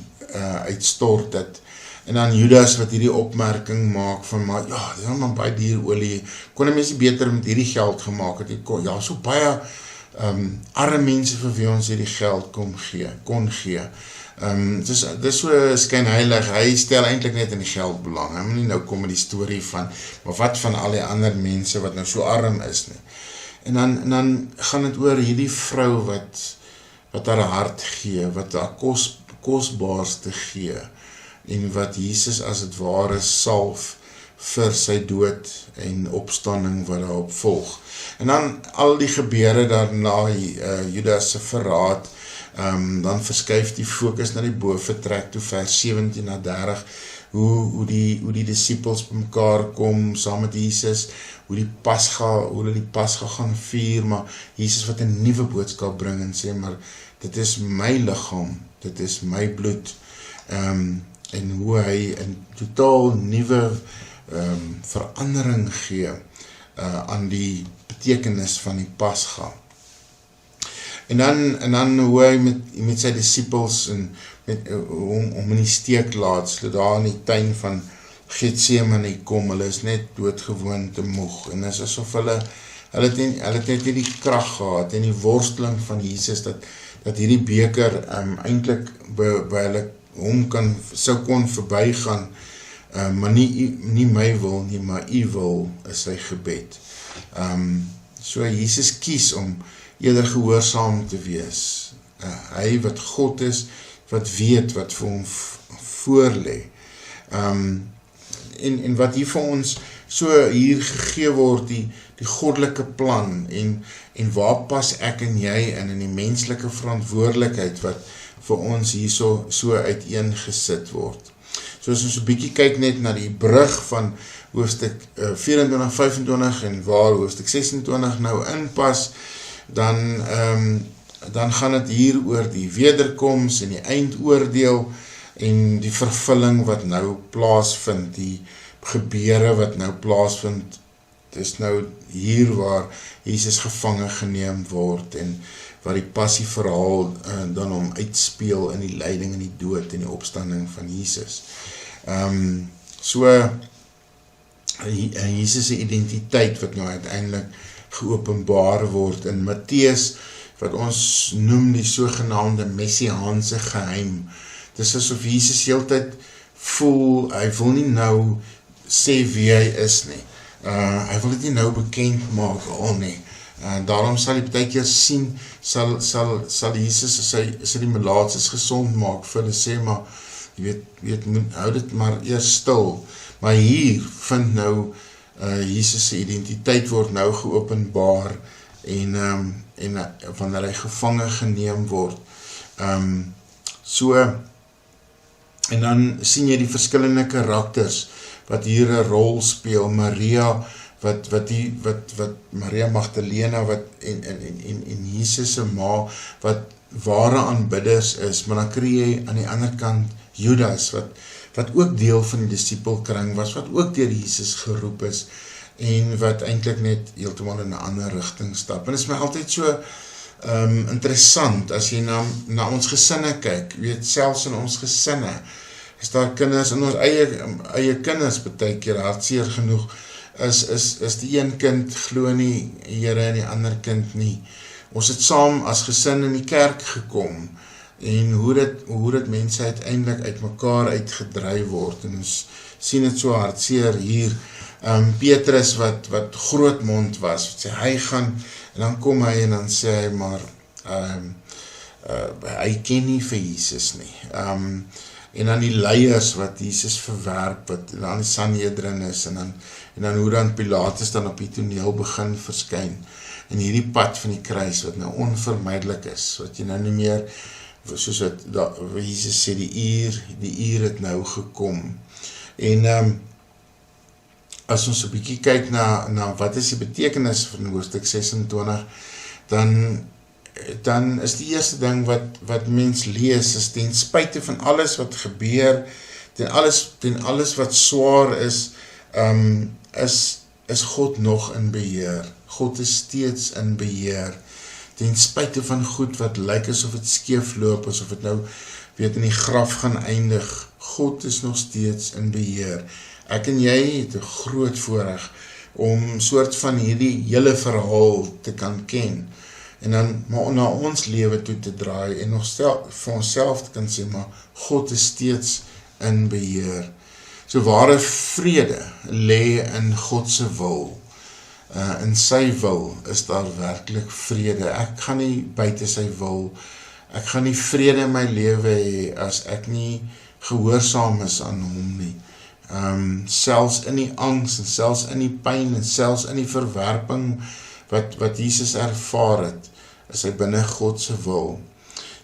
uitstort het. En dan Judas wat hierdie opmerking maak van, maar ja, dit is maar baie dierolie, kon 'n mens nie beter met hierdie geld gemaak het, ja, so baie arme mense vir wie ons hierdie geld kon gee. Dis so skynheilig, hy stel eintlik net in die geld belang, hy moet nie nou kom met die storie van, maar wat van al die ander mense wat nou so arm is nie. En dan gaan het oor hierdie vrou wat haar hart gee, wat haar kosbaarste gee, en wat Jesus as het ware salf vir sy dood en opstanding wat daarop volg. En dan al die gebeure daarna, Judas se verraad, dan verskuif die fokus na die boventrek toe vers 17 na 30, hoe die disciples by mekaar kom saam met Jesus, hoe hulle die Pasga gaan vier, maar Jesus wat 'n nuwe boodskap bring en sê, maar dit is my liggaam, dit is my bloed, en hoe hy 'n totaal nuwe verandering gee aan die betekenis van die Pasga. En dan hoe hy met sy disciples om in die steek laat, so daar in die tuin van Getsemane kom, hulle is net doodgewoon te moeg, en is asof hulle het net die krag gehad, en die worsteling van Jesus, dat hierdie beker eintlik by hulle sou kon verbygaan, maar nie my wil nie, maar u wil is sy gebed. So Jesus kies om eerder gehoorsaam te wees. Hy wat God is, wat weet wat vir hom voorlê. En wat hier vir ons so hier gegee word, die goddelike plan, en waar pas ek en jy in die menslike verantwoordelikheid wat vir ons hier so uiteengesit word. So as ons 'n bietjie kyk net na die brug van hoofstuk 24, 25 en waar hoofstuk 26 nou inpas, dan gaan het hier oor die wederkoms en die eindoordeel en die vervulling wat nou plaasvind, die gebeure wat nou plaasvind. Dis nou hier waar Jesus gevange geneem word en waar die passieverhaal dan hom uitspeel in die lyding en die dood en die opstanding van Jesus. Jesus' identiteit wat nou uiteindelik geopenbaar word in Mattheus, wat ons noem die sogenaamde messiaanse geheim. Dis asof Jesus heeltyd voel, hy wil nie nou sê wie hy is nie. Hy wil dit nie nou bekend maak al nie. Daarom sal die baie keer sien, sal Jesus, as hy die melaatses gesond maak, vir hulle sê, maar jy weet, hou dit maar eers stil. Maar hier vind nou Jesus' identiteit word nou geopenbaar en wanneer hy gevange geneem word. En dan sien jy die verskillende karakters wat hier 'n rol speel. Maria, wat Maria Magdalena, wat en Jesus se ma, wat ware aanbidders is, maar dan kry jy aan die ander kant Judas, wat ook deel van die discipelkring was, wat ook deur Jesus geroep is, en wat eintlik net heeltemal in 'n ander rigting stap. En dit is my altyd so interessant, as jy na ons gesinne kyk, weet, selfs in ons gesinne, is daar kinders, in ons eie kinders, baie keer hartseer genoeg, is die een kind glo nie Here en die ander kind nie. Ons het saam as gesin in die kerk gekom, en hoe dit mense uiteindelik uit mekaar uitgedryf word, en ons sien dit so hartseer hier, Petrus wat grootmond was, wat sê hy gaan, en dan kom hy en dan sê hy maar, hy ken nie vir Jesus nie, en dan die leiers wat Jesus verwerp, wat dan die Sanhedrin is, en dan hoe dan Pilatus dan op die toneel begin verskyn, en hierdie pad van die kruis, wat nou onvermydelik is, wat jy nou nie meer, soos wat Jesus sê, die uur het nou gekom, en as ons 'n bietjie kyk na wat is die betekenis van hoofstuk 26, dan is die eerste ding wat mens lees, is ten spyte van alles wat gebeur, ten alles wat swaar is God nog in beheer. God is steeds in beheer, ten spyte van goed wat lyk asof het skeef loop, asof het nou weet in die graf gaan eindig. God is nog steeds in beheer. Ek en jy het 'n groot voorreg om soort van hierdie hele verhaal te kan ken. en dan maar na ons lewe toe te draai, en nog vir onsself te kan sê, maar God is steeds in beheer. So ware vrede lê in Godse wil. In sy wil is daar werklik vrede. Ek gaan nie buite sy wil, ek gaan nie vrede in my lewe hê as ek nie gehoorsaam is aan hom nie. Selfs in die angs, en selfs in die pyn, en selfs in die verwerping wat Jesus ervaar het, is hy binne Godse wil.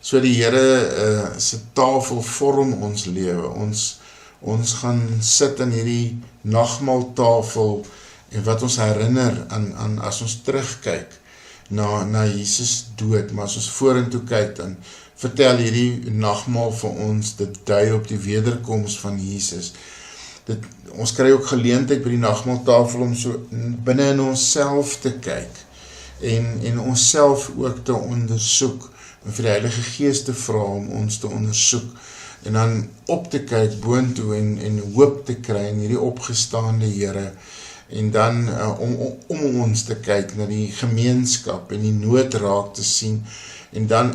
So die Here se tafel vorm ons lewe. Ons gaan sit in hierdie nagmaaltafel, en wat ons herinner aan as ons terugkyk na Jesus dood, maar as ons vorentoe kyk, dan vertel hierdie nagmaal vir ons, dit dui op die wederkoms van Jesus. Ons kry ook geleentheid by die nagmaaltafel om so binne in onsself te kyk, en onsself ook te ondersoek, en vir die Heilige Gees te vra om ons te ondersoek, en dan op te kyk boontoe, en hoop te kry in hierdie opgestaande Here, en dan om ons te kyk na die gemeenskap, en die nood raak te sien, en dan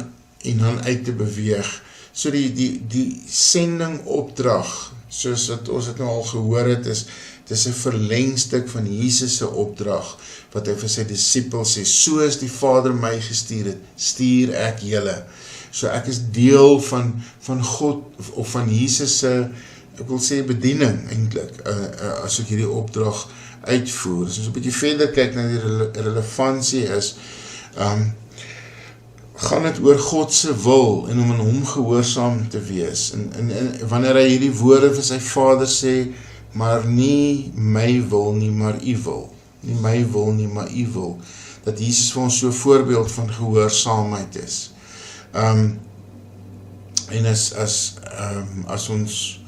uit te beweeg. So die sending opdrag, soos wat ons het nou al gehoor het, is 'n verlengstuk van Jesus se opdrag, wat hy vir sy disippels sê, soos die Vader my gestuur het, stuur ek julle. So ek is deel van God, of van Jesus se, ek wil sê bediening eintlik, as ek hierdie opdrag uitvoer. As ons 'n bietjie verder kyk na die relevantie is, gaan dit oor God se wil, en om in hom gehoorsaam te wees, en wanneer hy hierdie woorde vir sy Vader sê, maar nie my wil nie, maar u wil, nie my wil nie, maar u wil, dat Jesus vir ons so 'n voorbeeld van gehoorsaamheid is. En as ons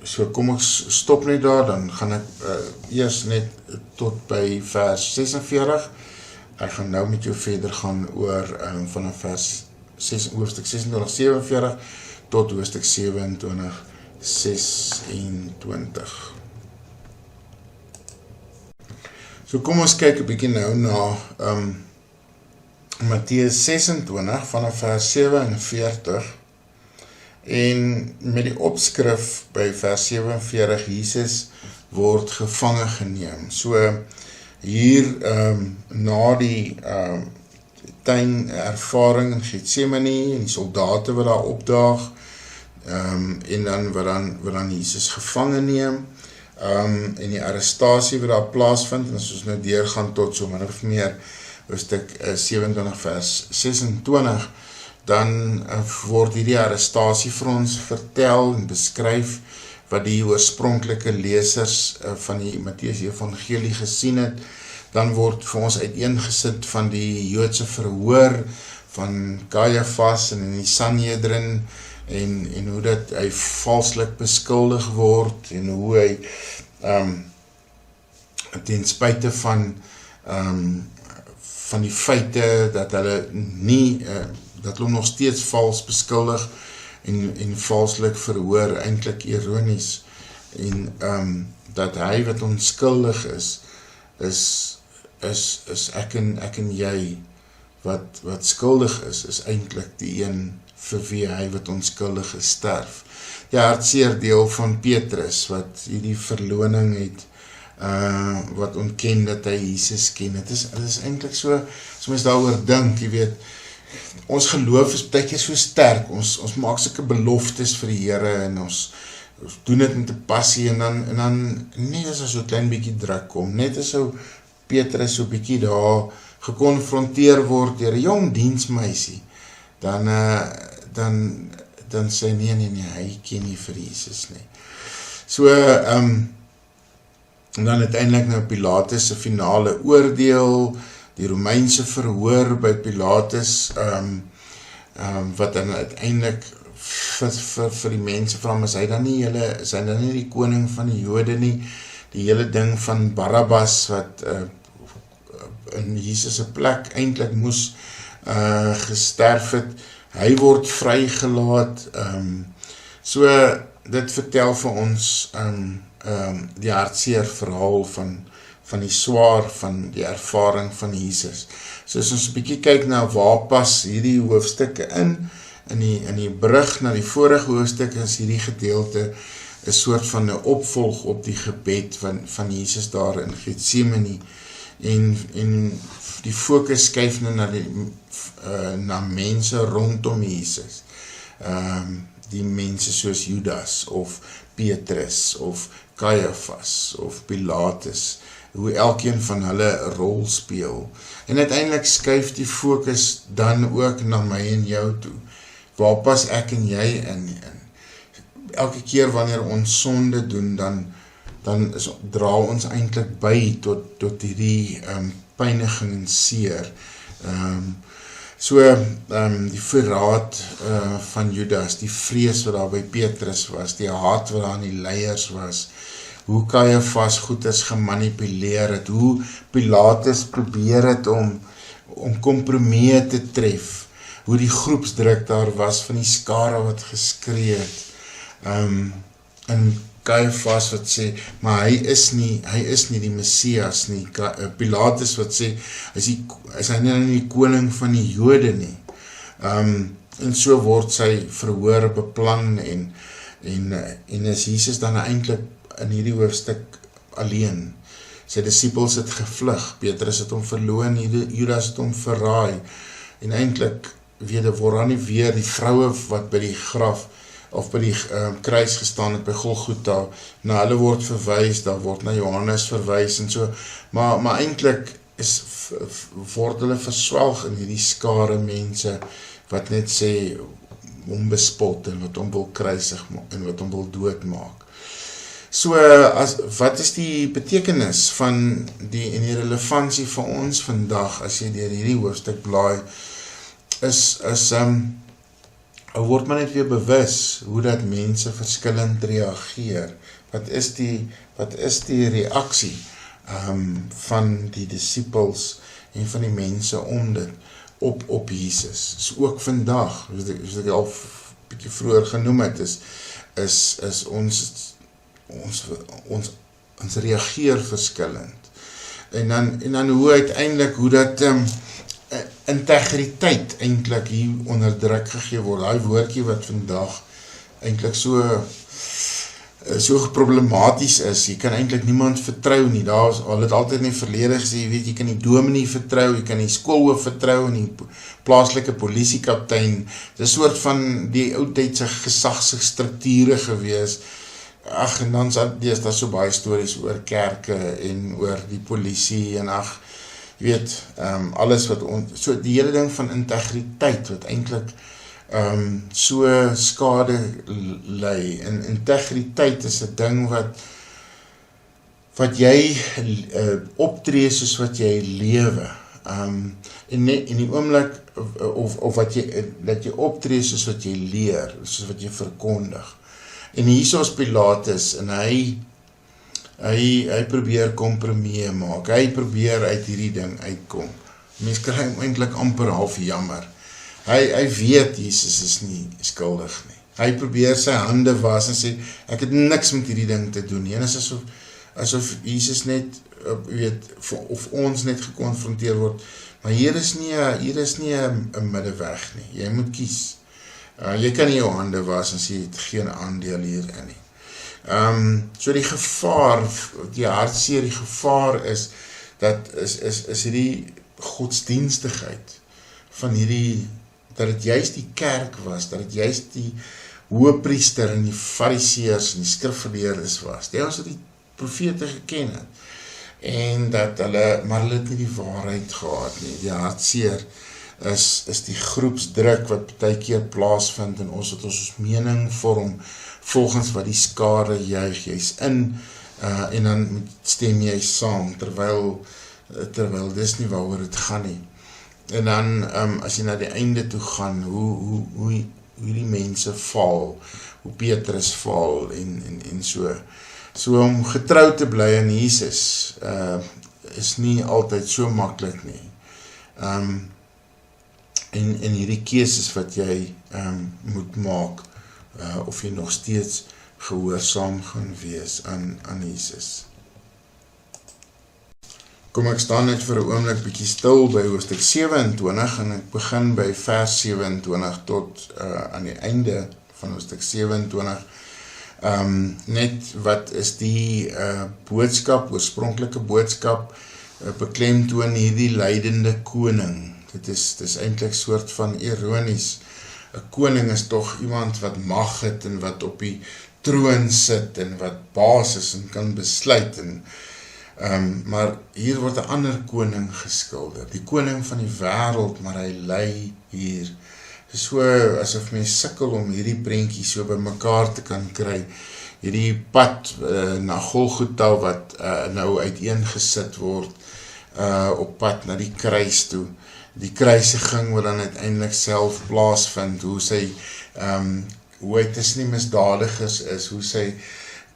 so kom ek stop net daar, dan gaan ek eers net tot by vers 46. Ek gaan nou met jou verder gaan oor vanaf hoofstuk 26:47 tot hoofstuk 27:26. So kom ons kyk 'n bietjie nou na Matteus 26 vanaf vers 47, en met die opskrif by vers 47, Jesus word gevange geneem. So hier na die tuinervaring in Getsemane, en die soldate wat daar opdaag, en dan wat dan Jesus gevange neem, en die arrestasie wat daar plaasvind, en as ons nou deurgaan tot so min of meer hoofstuk 27 vers 26, dan word hierdie arrestasie vir ons vertel en beskryf, wat die oorspronklike lesers van die Matteus Evangelie gesien het. Dan word vir ons uiteengesit van die Joodse verhoor, van Caiaphas en die Sanhedrin, en hoe dat hy valslik beskuldig word, en hoe hy ten spyte van die feite dat hulle nie, dat hulle nog steeds vals beskuldig en valslik verhoor, eintlik ironies, en dat hy wat onskuldig is ek en jy wat skuldig is eintlik die een vir wie hy wat onskuldig is sterf. Die hartseer deel van Petrus, wat hierdie verloning het, wat ontken dat hy Jesus ken. Het is eintlik so, as mens daaroor dink, jy weet, ons geloof is baie keer so sterk, ons maak sulke beloftes vir die Here, en ons doen dit met 'n passie, en dan net as so 'n klein bietjie druk kom, net as so Petrus so bietjie daar gekonfronteer word deur 'n jong diensmeisie, dan sê nee, hy ken nie vir Jesus nie. So, en dan uiteindelik nou Pilatus se finale oordeel, die Romeinse verhoor by Pilatus, wat dan uiteindelik vir die mense vra, is hy dan nie die koning van die Jode nie, die hele ding van Barabbas, wat in Jesus se plek eintlik moes gesterf het, hy word vrygelaat, so dit vertel vir ons die hartseer verhaal van die swaar van die ervaring van Jesus. So as ons 'n bietjie kyk na waar pas hierdie hoofstukke in die brug na die vorige hoofstuk is hierdie gedeelte 'n soort van 'n opvolg op die gebed van Jesus daar in Getsemane en die fokus skuif nou na mense rondom Jesus. Die mense soos Judas of Petrus of Caiaphas of Pilatus, hoe elkeen van hulle 'n rol speel. En uiteindelik skuif die fokus dan ook na my en jou toe. Waar pas ek en jy in? Elke keer wanneer ons sonde doen, dan dra ons eintlik by tot hierdie pyniging en seer. Die verraad van Judas, die vrees wat daar by Petrus was, die haat wat daar aan die leiers was, hoe Caiaphas goeders gemanipuleer het, hoe Pilatus probeer het om kompromie te tref, hoe die groepsdruk daar was van die skare wat geskree het, en Caiaphas wat sê, maar hy is nie die Messias nie, Pilatus wat sê, is hy nie die koning van die Jode nie, en so word sy verhoor beplan, en is Jesus dan eintlik in hierdie hoofstuk alleen, sy disippels het gevlug, Petrus het hom verloon, Judas het hom verraai, en eintlik, word dan nie weer die vroue wat by die graf, of by die kruis gestaan het by Golgotha, na hulle word verwys, daar word na Johannes verwys en so, maar eintlik word hulle verswelg in hierdie skare mense, wat net sê, hom bespot, en wat hom wil kruisig en wat hom wil doodmaak. So, wat is die betekenis van en die relevantie van ons vandag, as jy deur hierdie hoofstuk blaai, word maar net weer bewus hoe dat mense verskillend reageer. Wat is die reaksie van die disippels en van die mense om dit op Jesus. So ook vandag, soos ek al 'n bietjie vroeër genoem het, is ons reageer verskillend. En dan hoe uiteindelik, hoe dat integriteit eintlik hier onder druk gegee word, daai woordjie wat vandag eintlik so problematies is, jy kan eintlik niemand vertrou nie, al het altyd in die verlede gesê, jy weet, jy kan die dominee vertrou, jy kan die skoolhoof vertrou, en die plaaslike polisiekaptein, dit is 'n soort van die oudtydse gesagsstrukture gewees, en dan is daar so baie stories oor kerke, en oor die polisie, en jy weet, alles wat so die hele ding van integriteit, wat eintlik so skade lei, en integriteit is 'n ding wat jy optree soos wat jy lewe, en die oomblik, of dat jy optree soos wat jy leer, soos wat jy verkondig, en hier is Pilatus, en hy probeer kompromie maak, hy probeer uit hierdie ding uitkom, mens kry hom eintlik amper half jammer, hy weet Jesus is nie skuldig nie, hy probeer sy hande was en sê, ek het niks met hierdie ding te doen nie, en is asof Jesus net, weet, of ons net gekonfronteer word, maar hier is nie 'n middeweg nie, jy moet kies, jy kan nie jou hande was en sê, jy het geen aandeel hierin nie, so die gevaar, die hartseer, die gevaar is, is hierdie godsdienstigheid, van hierdie, dat het juist die kerk was, dat het juist die hoëpriester en die fariseërs en die skrifgeleerdes was, die ons het die profete geken het, en dat maar hulle het nie die waarheid gehad nie, die hartseer is die groepsdruk wat baie keer plaasvind, en ons het ons mening vorm, volgens wat die skare juig, jy's in, en dan stem jy saam, terwyl dis nie waaroor het gaan nie. En dan, as jy na die einde toe gaan, hoe die mense val, hoe Petrus val, en so. So om getrou te bly aan Jesus, is nie altyd so maklik nie. En hierdie keuses wat jy moet maak, of jy nog steeds gehoorsaam gaan wees aan Jesus. Kom ek staan net vir 'n oomblik bietjie stil by hoofstuk 27 en ek begin by vers 27 tot aan die einde van hoofstuk 27. Net wat is die boodskap, oorspronklike boodskap, beklemtoon hierdie lydende koning. Dit is eintlik soort van ironies. 'n Koning is tog iemand wat mag het en wat op die troon sit en wat baas is en kan besluit. Maar hier word 'n ander koning geskilder. Die koning van die wêreld, maar hy ly hier. Dit is so asof mens sukkel om hierdie prentjie so by mekaar te kan kry. Hierdie pad na Golgotha wat nou uiteengesit word op pad na die kruis toe. Die kruisiging wat dan uiteindelik self plaasvind, hoe sy, hoe hy tussen die misdadigers is, hoe sy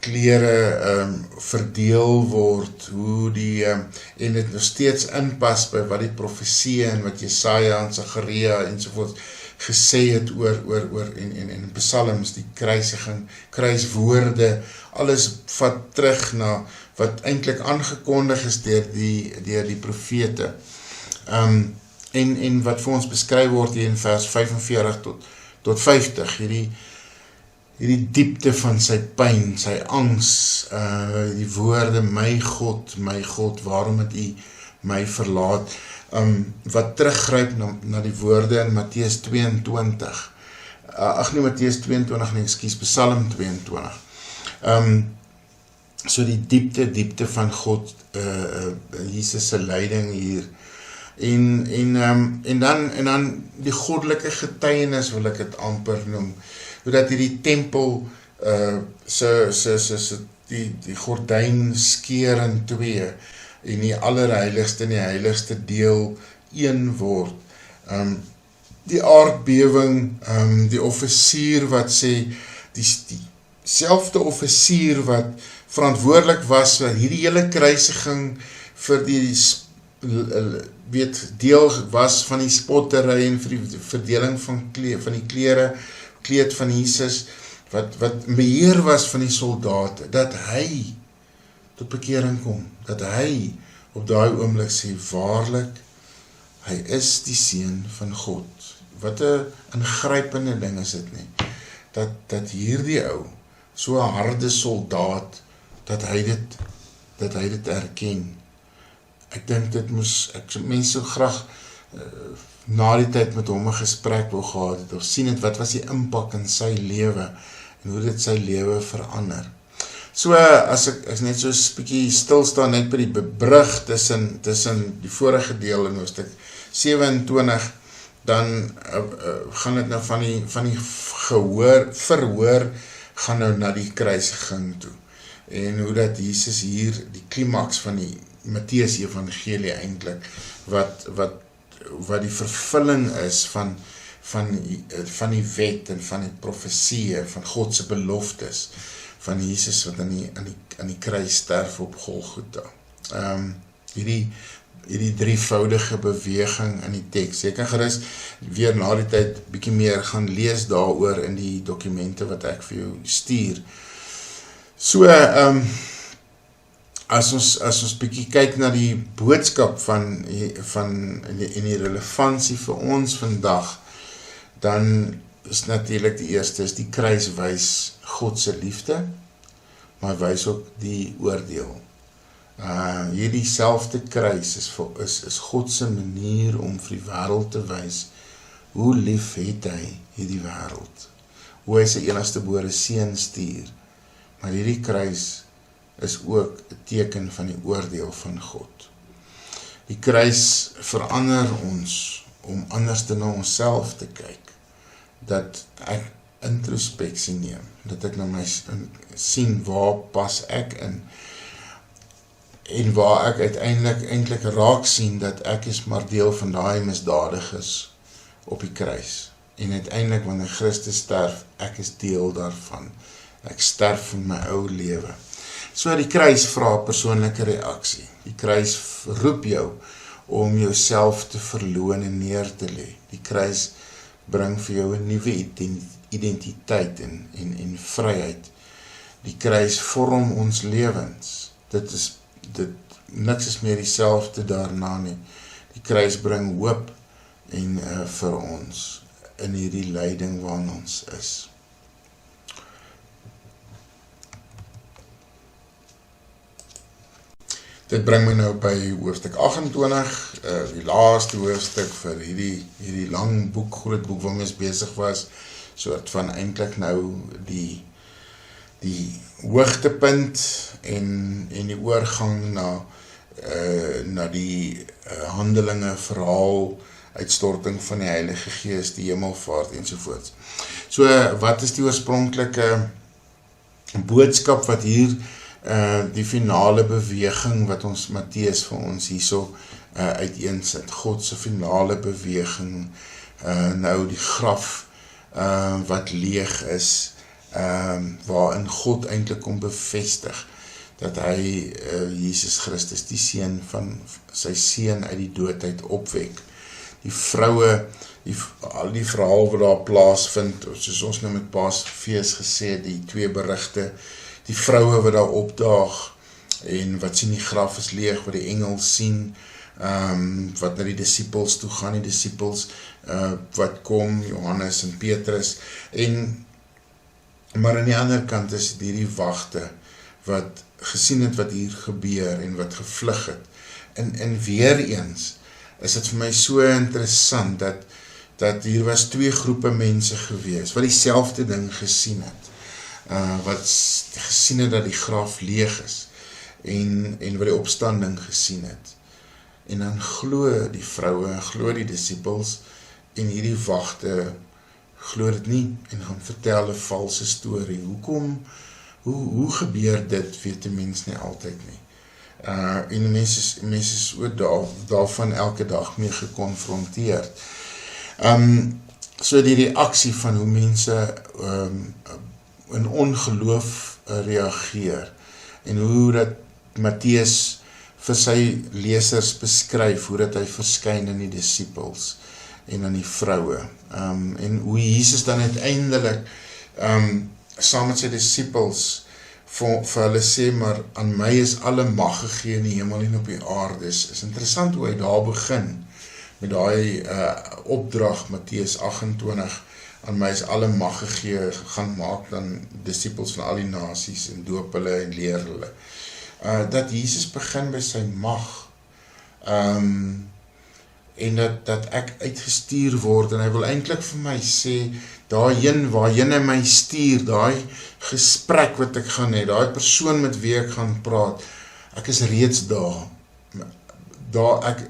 klere verdeel word, hoe die, en dit nog steeds inpas by wat die profesie en wat Jesaja en Sagaria ensovoorts gesê het oor en psalms, die kruisiging, kruiswoorde, alles vat terug na wat eintlik aangekondig is deur die profete. En wat vir ons beskryf word hier in vers 45 tot 50, hierdie diepte van sy pyn, sy angs, die woorde, my God, waarom het u my verlaat, wat teruggryp na die woorde in Matteus 22, nie Matteus 22 nie, Psalm 22, so die diepte van God, Jesus se lyding hier, en dan die goddelike getuienis wil ek het amper noem, hoe dat hierdie tempel die gordyn skeer in twee, en die allerheiligste en die heiligste deel een word. Die aardbewing, die offisier wat sê, die selfde offisier wat verantwoordelik was vir hierdie hele kruisiging vir die deel was van die spottery en vir die verdeling van die kleed van Jesus, wat beheer was van die soldate, dat hy tot bekering kom, dat hy op daai oomblik sê, waarlik, hy is die seun van God. Wat 'n ingrypende ding is dit nie, dat hierdie ou, so 'n harde soldaat, dat hy dit erken. Ek dink dit mense so graag na die tyd met hom 'n gesprek wil gehad het, of sien het, wat was die impak in sy lewe, en hoe dit sy lewe verander. So, as ek net so 'n bietjie stilstaan, net by die bebrug tussen die vorige deel in hoofstuk 27, dan gaan dit nou van die verhoor, gaan nou na die kruisiging toe. En hoe dat Jesus hier, die klimaks van die Matteus evangelie eintlik, wat die vervulling is van die wet en van die profesie, van God se beloftes, van Jesus wat aan die kruis sterf op Golgotha. Hierdie drievoudige beweging in die teks. Jy kan gerus weer na die tyd bietjie meer gaan lees daaroor in die dokumente wat ek vir jou stuur. So, as ons bietjie kyk na die boodskap en die relevantie vir ons vandag, dan is natuurlik die eerste, is die kruis wys God se liefde, maar wys ook die oordeel. Hierdie selfde kruis is God se manier om vir die wêreld te wys, hoe lief het hy hierdie wêreld, hoe hy sy enigste gebore seun stuur, maar hierdie kruis is ook 'n teken van die oordeel van God. Die kruis verander ons om anders te na onsself te kyk, dat ek introspeksie neem, dat ek na my sien waar pas ek in, en waar ek uiteindelik raak sien dat ek is maar deel van daai misdadigers op die kruis, en uiteindelik wanneer Christus sterf, ek is deel daarvan, ek sterf in my ou lewe. So die kruis vra persoonlike reaksie, die kruis roep jou om jouself te verloon en neer te lê, die kruis bring vir jou 'n nuwe identiteit en vryheid, die kruis vorm ons lewens, dit niks is meer dieselfde daarna nie. Die kruis bring hoop en vir ons in hierdie lyding waarin ons is. Dit bring my nou by hoofstuk 28, die laaste hoofstuk vir hierdie lang boek, groot boek waarmee ons besig was, soort van eintlik nou die hoogtepunt en die oorgang na die handelinge, verhaal, uitstorting van die Heilige Gees, die hemelvaart ensovoorts. So, wat is die oorspronklike boodskap wat hier die finale beweging wat ons Mattheus vir ons hierso uiteensit, God se finale beweging, nou die graf wat leeg is, waarin God eintlik kom bevestig dat hy Jesus Christus, die seun van sy seun uit die doodheid opwek. Die vroue, al die verhaal wat daar plaasvind, soos ons nou met Paasfees gesê, die twee berigte, die vroue wat daar opdaag, en wat sien die graf is leeg, wat die engel sien, wat na die disciples toe gaan, die disciples wat kom, Johannes en Petrus, maar aan die ander kant is die wagte, wat gesien het wat hier gebeur, en wat gevlug het, en weer eens, is het vir my so interessant, dat hier was twee groepe mense gewees, wat dieselfde ding gesien het, wat gesien het dat die graf leeg is, en wat die opstanding gesien het, en dan glo die vroue, glo die disciples, en hierdie wagte, glo dit nie, en gaan vertel 'n valse storie. Hoe gebeur dit, weet die mens nie altyd nie. En die mens is ook daarvan elke dag mee gekonfronteerd. So die reaksie van hoe mense in ongeloof reageer, en hoe dat Mattheus vir sy lesers beskryf, hoe dat hy verskyn in die disciples, en aan die vroue, en hoe Jesus dan uiteindelik, saam met sy disciples, vir hulle sê, maar aan my is alle mag gegee in die hemel en op die aarde. Is interessant hoe hy daar begin, met die opdrag, Mattheus 28, aan my is alle mag gegee, gaan maak dan disciples van al die nasies, en doop hulle en leer hulle. Dat Jesus begin by sy mag, en dat ek uitgestuur word, en hy wil eintlik vir my sê, daarheen waarheen hy my stuur, daai gesprek wat ek gaan hê, daai persoon met wie ek gaan praat, ek is reeds daar,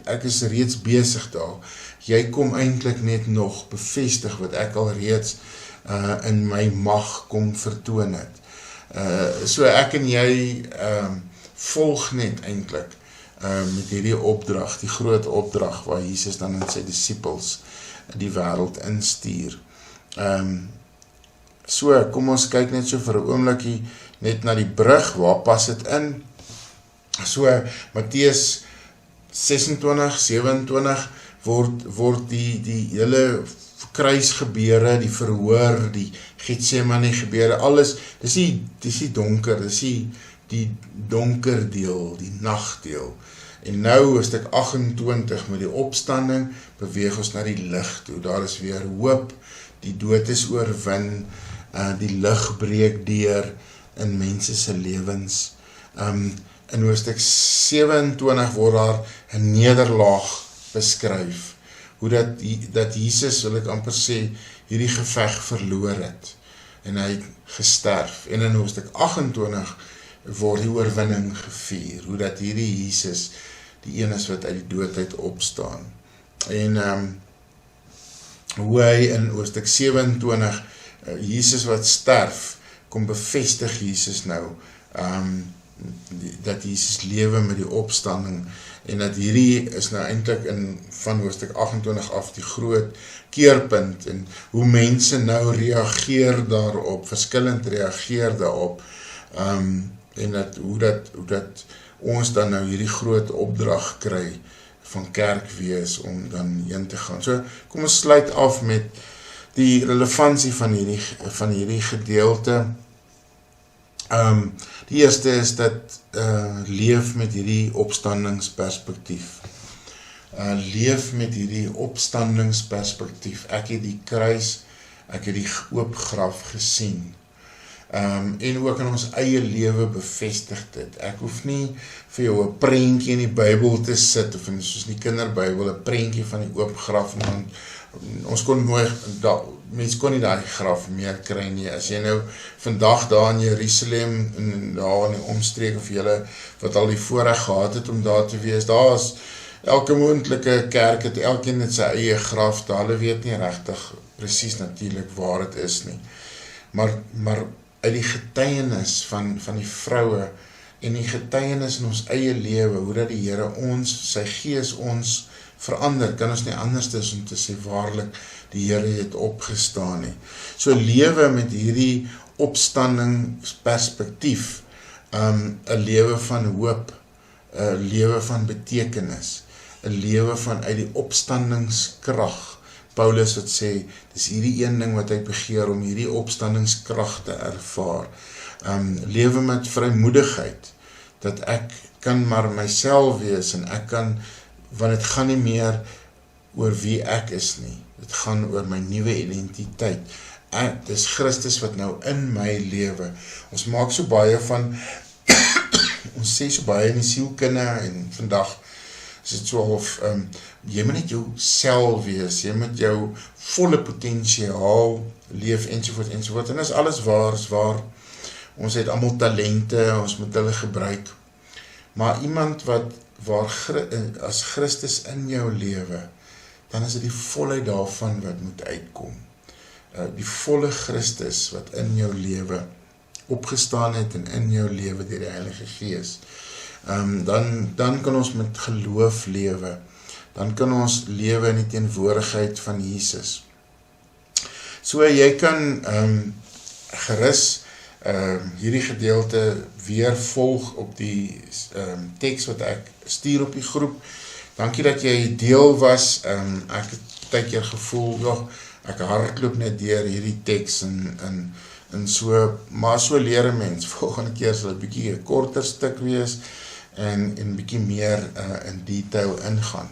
ek is reeds besig daar, jy kom eintlik net nog bevestig wat ek al reeds in my mag kom vertoon het. So ek en jy volg net eintlik met hierdie opdrag, die groot opdrag waar Jesus dan in sy disciples die wêreld instuur. So, kom ons kyk net so vir 'n oombliekie net na die brug, waar pas dit in? So, Mattheus 26, 27 word die hele kruisgebeure, die verhoor, die Getsemane gebeure, alles, dis die donker, dis die donker deel, die nagdeel. En nou hoofstuk 28 met die opstanding, beweeg ons na die lig toe. Daar is weer hoop, die dood is oorwin, die lig breek deur in mense se lewens. In hoofstuk 27 word daar 'n nederlaag beskryf, hoe dat Jesus, wil ek amper sê, hierdie geveg verloor het, en hy het gesterf. En in hoofstuk 28 word die oorwinning gevier, hoe dat hierdie Jesus die een is wat uit die doodheid opstaan. En hoe hy in hoofstuk 27, Jesus wat sterf, kom bevestig Jesus nou, dat Jesus lewe met die opstanding, en dat hierdie is nou eintlik van hoofstuk 28 af die groot keerpunt, en hoe mense nou reageer daarop, verskillend reageer daarop, en hoe dat ons dan nou hierdie groot opdrag kry van kerk wees om dan heen te gaan. So, kom ons sluit af met die relevantie van hierdie gedeelte, Die eerste is dat leef met hierdie opstandingsperspektief. Leef met hierdie opstandingsperspektief. Ek het die kruis, ek het die oop graf gesien. En ook in ons eie lewe bevestig dit. Ek hoef nie vir jou 'n prentjie in die Bybel te sit, of soos die kinderbybel, 'n prentjie van die oop graf, en dan, ons kon nooit, mens kon nie daai graf meer kry nie. As jy nou vandag daar in Jerusalem, en daar in die omstreke vir julle, wat al die voorreg gehad het om daar te wees, daar is elke moontlike kerk, het elkeen het sy eie graf, daar hulle weet nie regtig presies natuurlik waar het is nie. Maar uit die getuienis van die vroue, en die getuienis in ons eie lewe, hoe dat die Here ons, sy gees ons verander, kan ons nie anders is om te sê waarlik, die Here het opgestaan nie. So lewe met hierdie opstandingsperspektief, 'n lewe van hoop, 'n lewe van betekenis, 'n lewe vanuit die opstandingskrag. Paulus wat sê, dis hierdie een ding wat hy begeer, om hierdie opstandingskrag te ervaar. Lewe met vrymoedigheid, dat ek kan maar myself wees, en ek kan, want het gaan nie meer oor wie ek is nie, het gaan oor my nuwe identiteit. Dis Christus wat nou in my lewe. Ons maak so baie van, ons sê so baie in die sielkunde, en vandag is dit so of, jy moet net jou self wees, jy moet jou volle potentiaal leef, ensovoort, en is alles waar, ons het almal talente, ons moet hulle gebruik, maar iemand as Christus in jou lewe, dan is dit die volheid daarvan wat moet uitkom, die volle Christus wat in jou lewe opgestaan het, en in jou lewe deur die Heilige Gees, dan kan ons met geloof lewe, dan kan ons lewe in die teenwoordigheid van Jesus. So jy kan gerus hierdie gedeelte weer volg op die teks wat ek stuur op die groep. Dankie dat jy deel was. Ek het tydkeer gevoel, ek hardloop net deur hierdie teks, en so, maar so leer 'n mens. Volgende keer sal het bietjie 'n korter stuk wees, en bietjie meer in detail ingaan.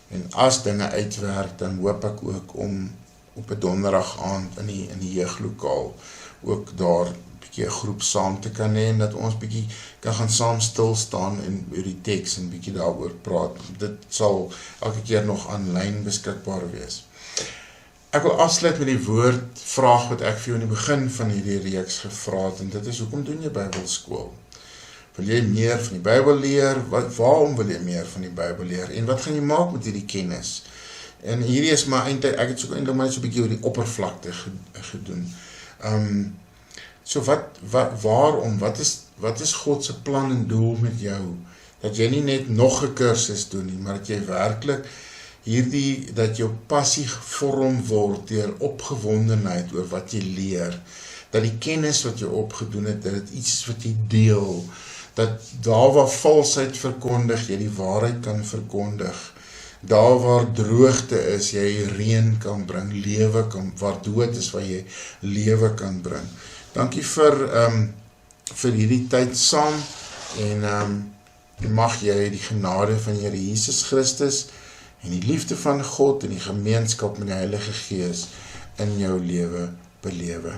En as dinge uitwerk, dan hoop ek ook om op 'n donderdag aand in die jeuglokaal ook daar bietjie 'n groep saam te kan hê, en dat ons bietjie kan gaan saam stil staan en oor die teks en bietjie daaroor praat. Dit sal elke keer nog aanlyn beskikbaar wees. Ek wil afsluit met die vraag wat ek vir jou in die begin van hierdie reeks gevra het, en dit is, hoekom doen jy Bybelskool? Wil jy meer van die Bybel leer? Waarom wil jy meer van die Bybel leer? En wat gaan jy maak met hierdie kennis? En hierdie is maar eintlik, ek het so eintlik maar so 'n bietjie oor die oppervlakte gedoen. So waarom, wat is God se plan en doel met jou? Dat jy nie net nog 'n kursus doen nie, maar dat jy werklik dat jou passie gevorm word deur opgewondenheid oor wat jy leer. Dat die kennis wat jy opgedoen het, dat dit iets is wat jy deel. Dat daar waar valsheid verkondig, jy die waarheid kan verkondig. Daar waar droogte is, jy reën kan bring, lewe kan, waar dood is, waar jy lewe kan bring. Dankie vir hierdie tyd saam, en mag jy die genade van Here Jesus Christus, en die liefde van God, en die gemeenskap met die Heilige Gees in jou lewe belewe.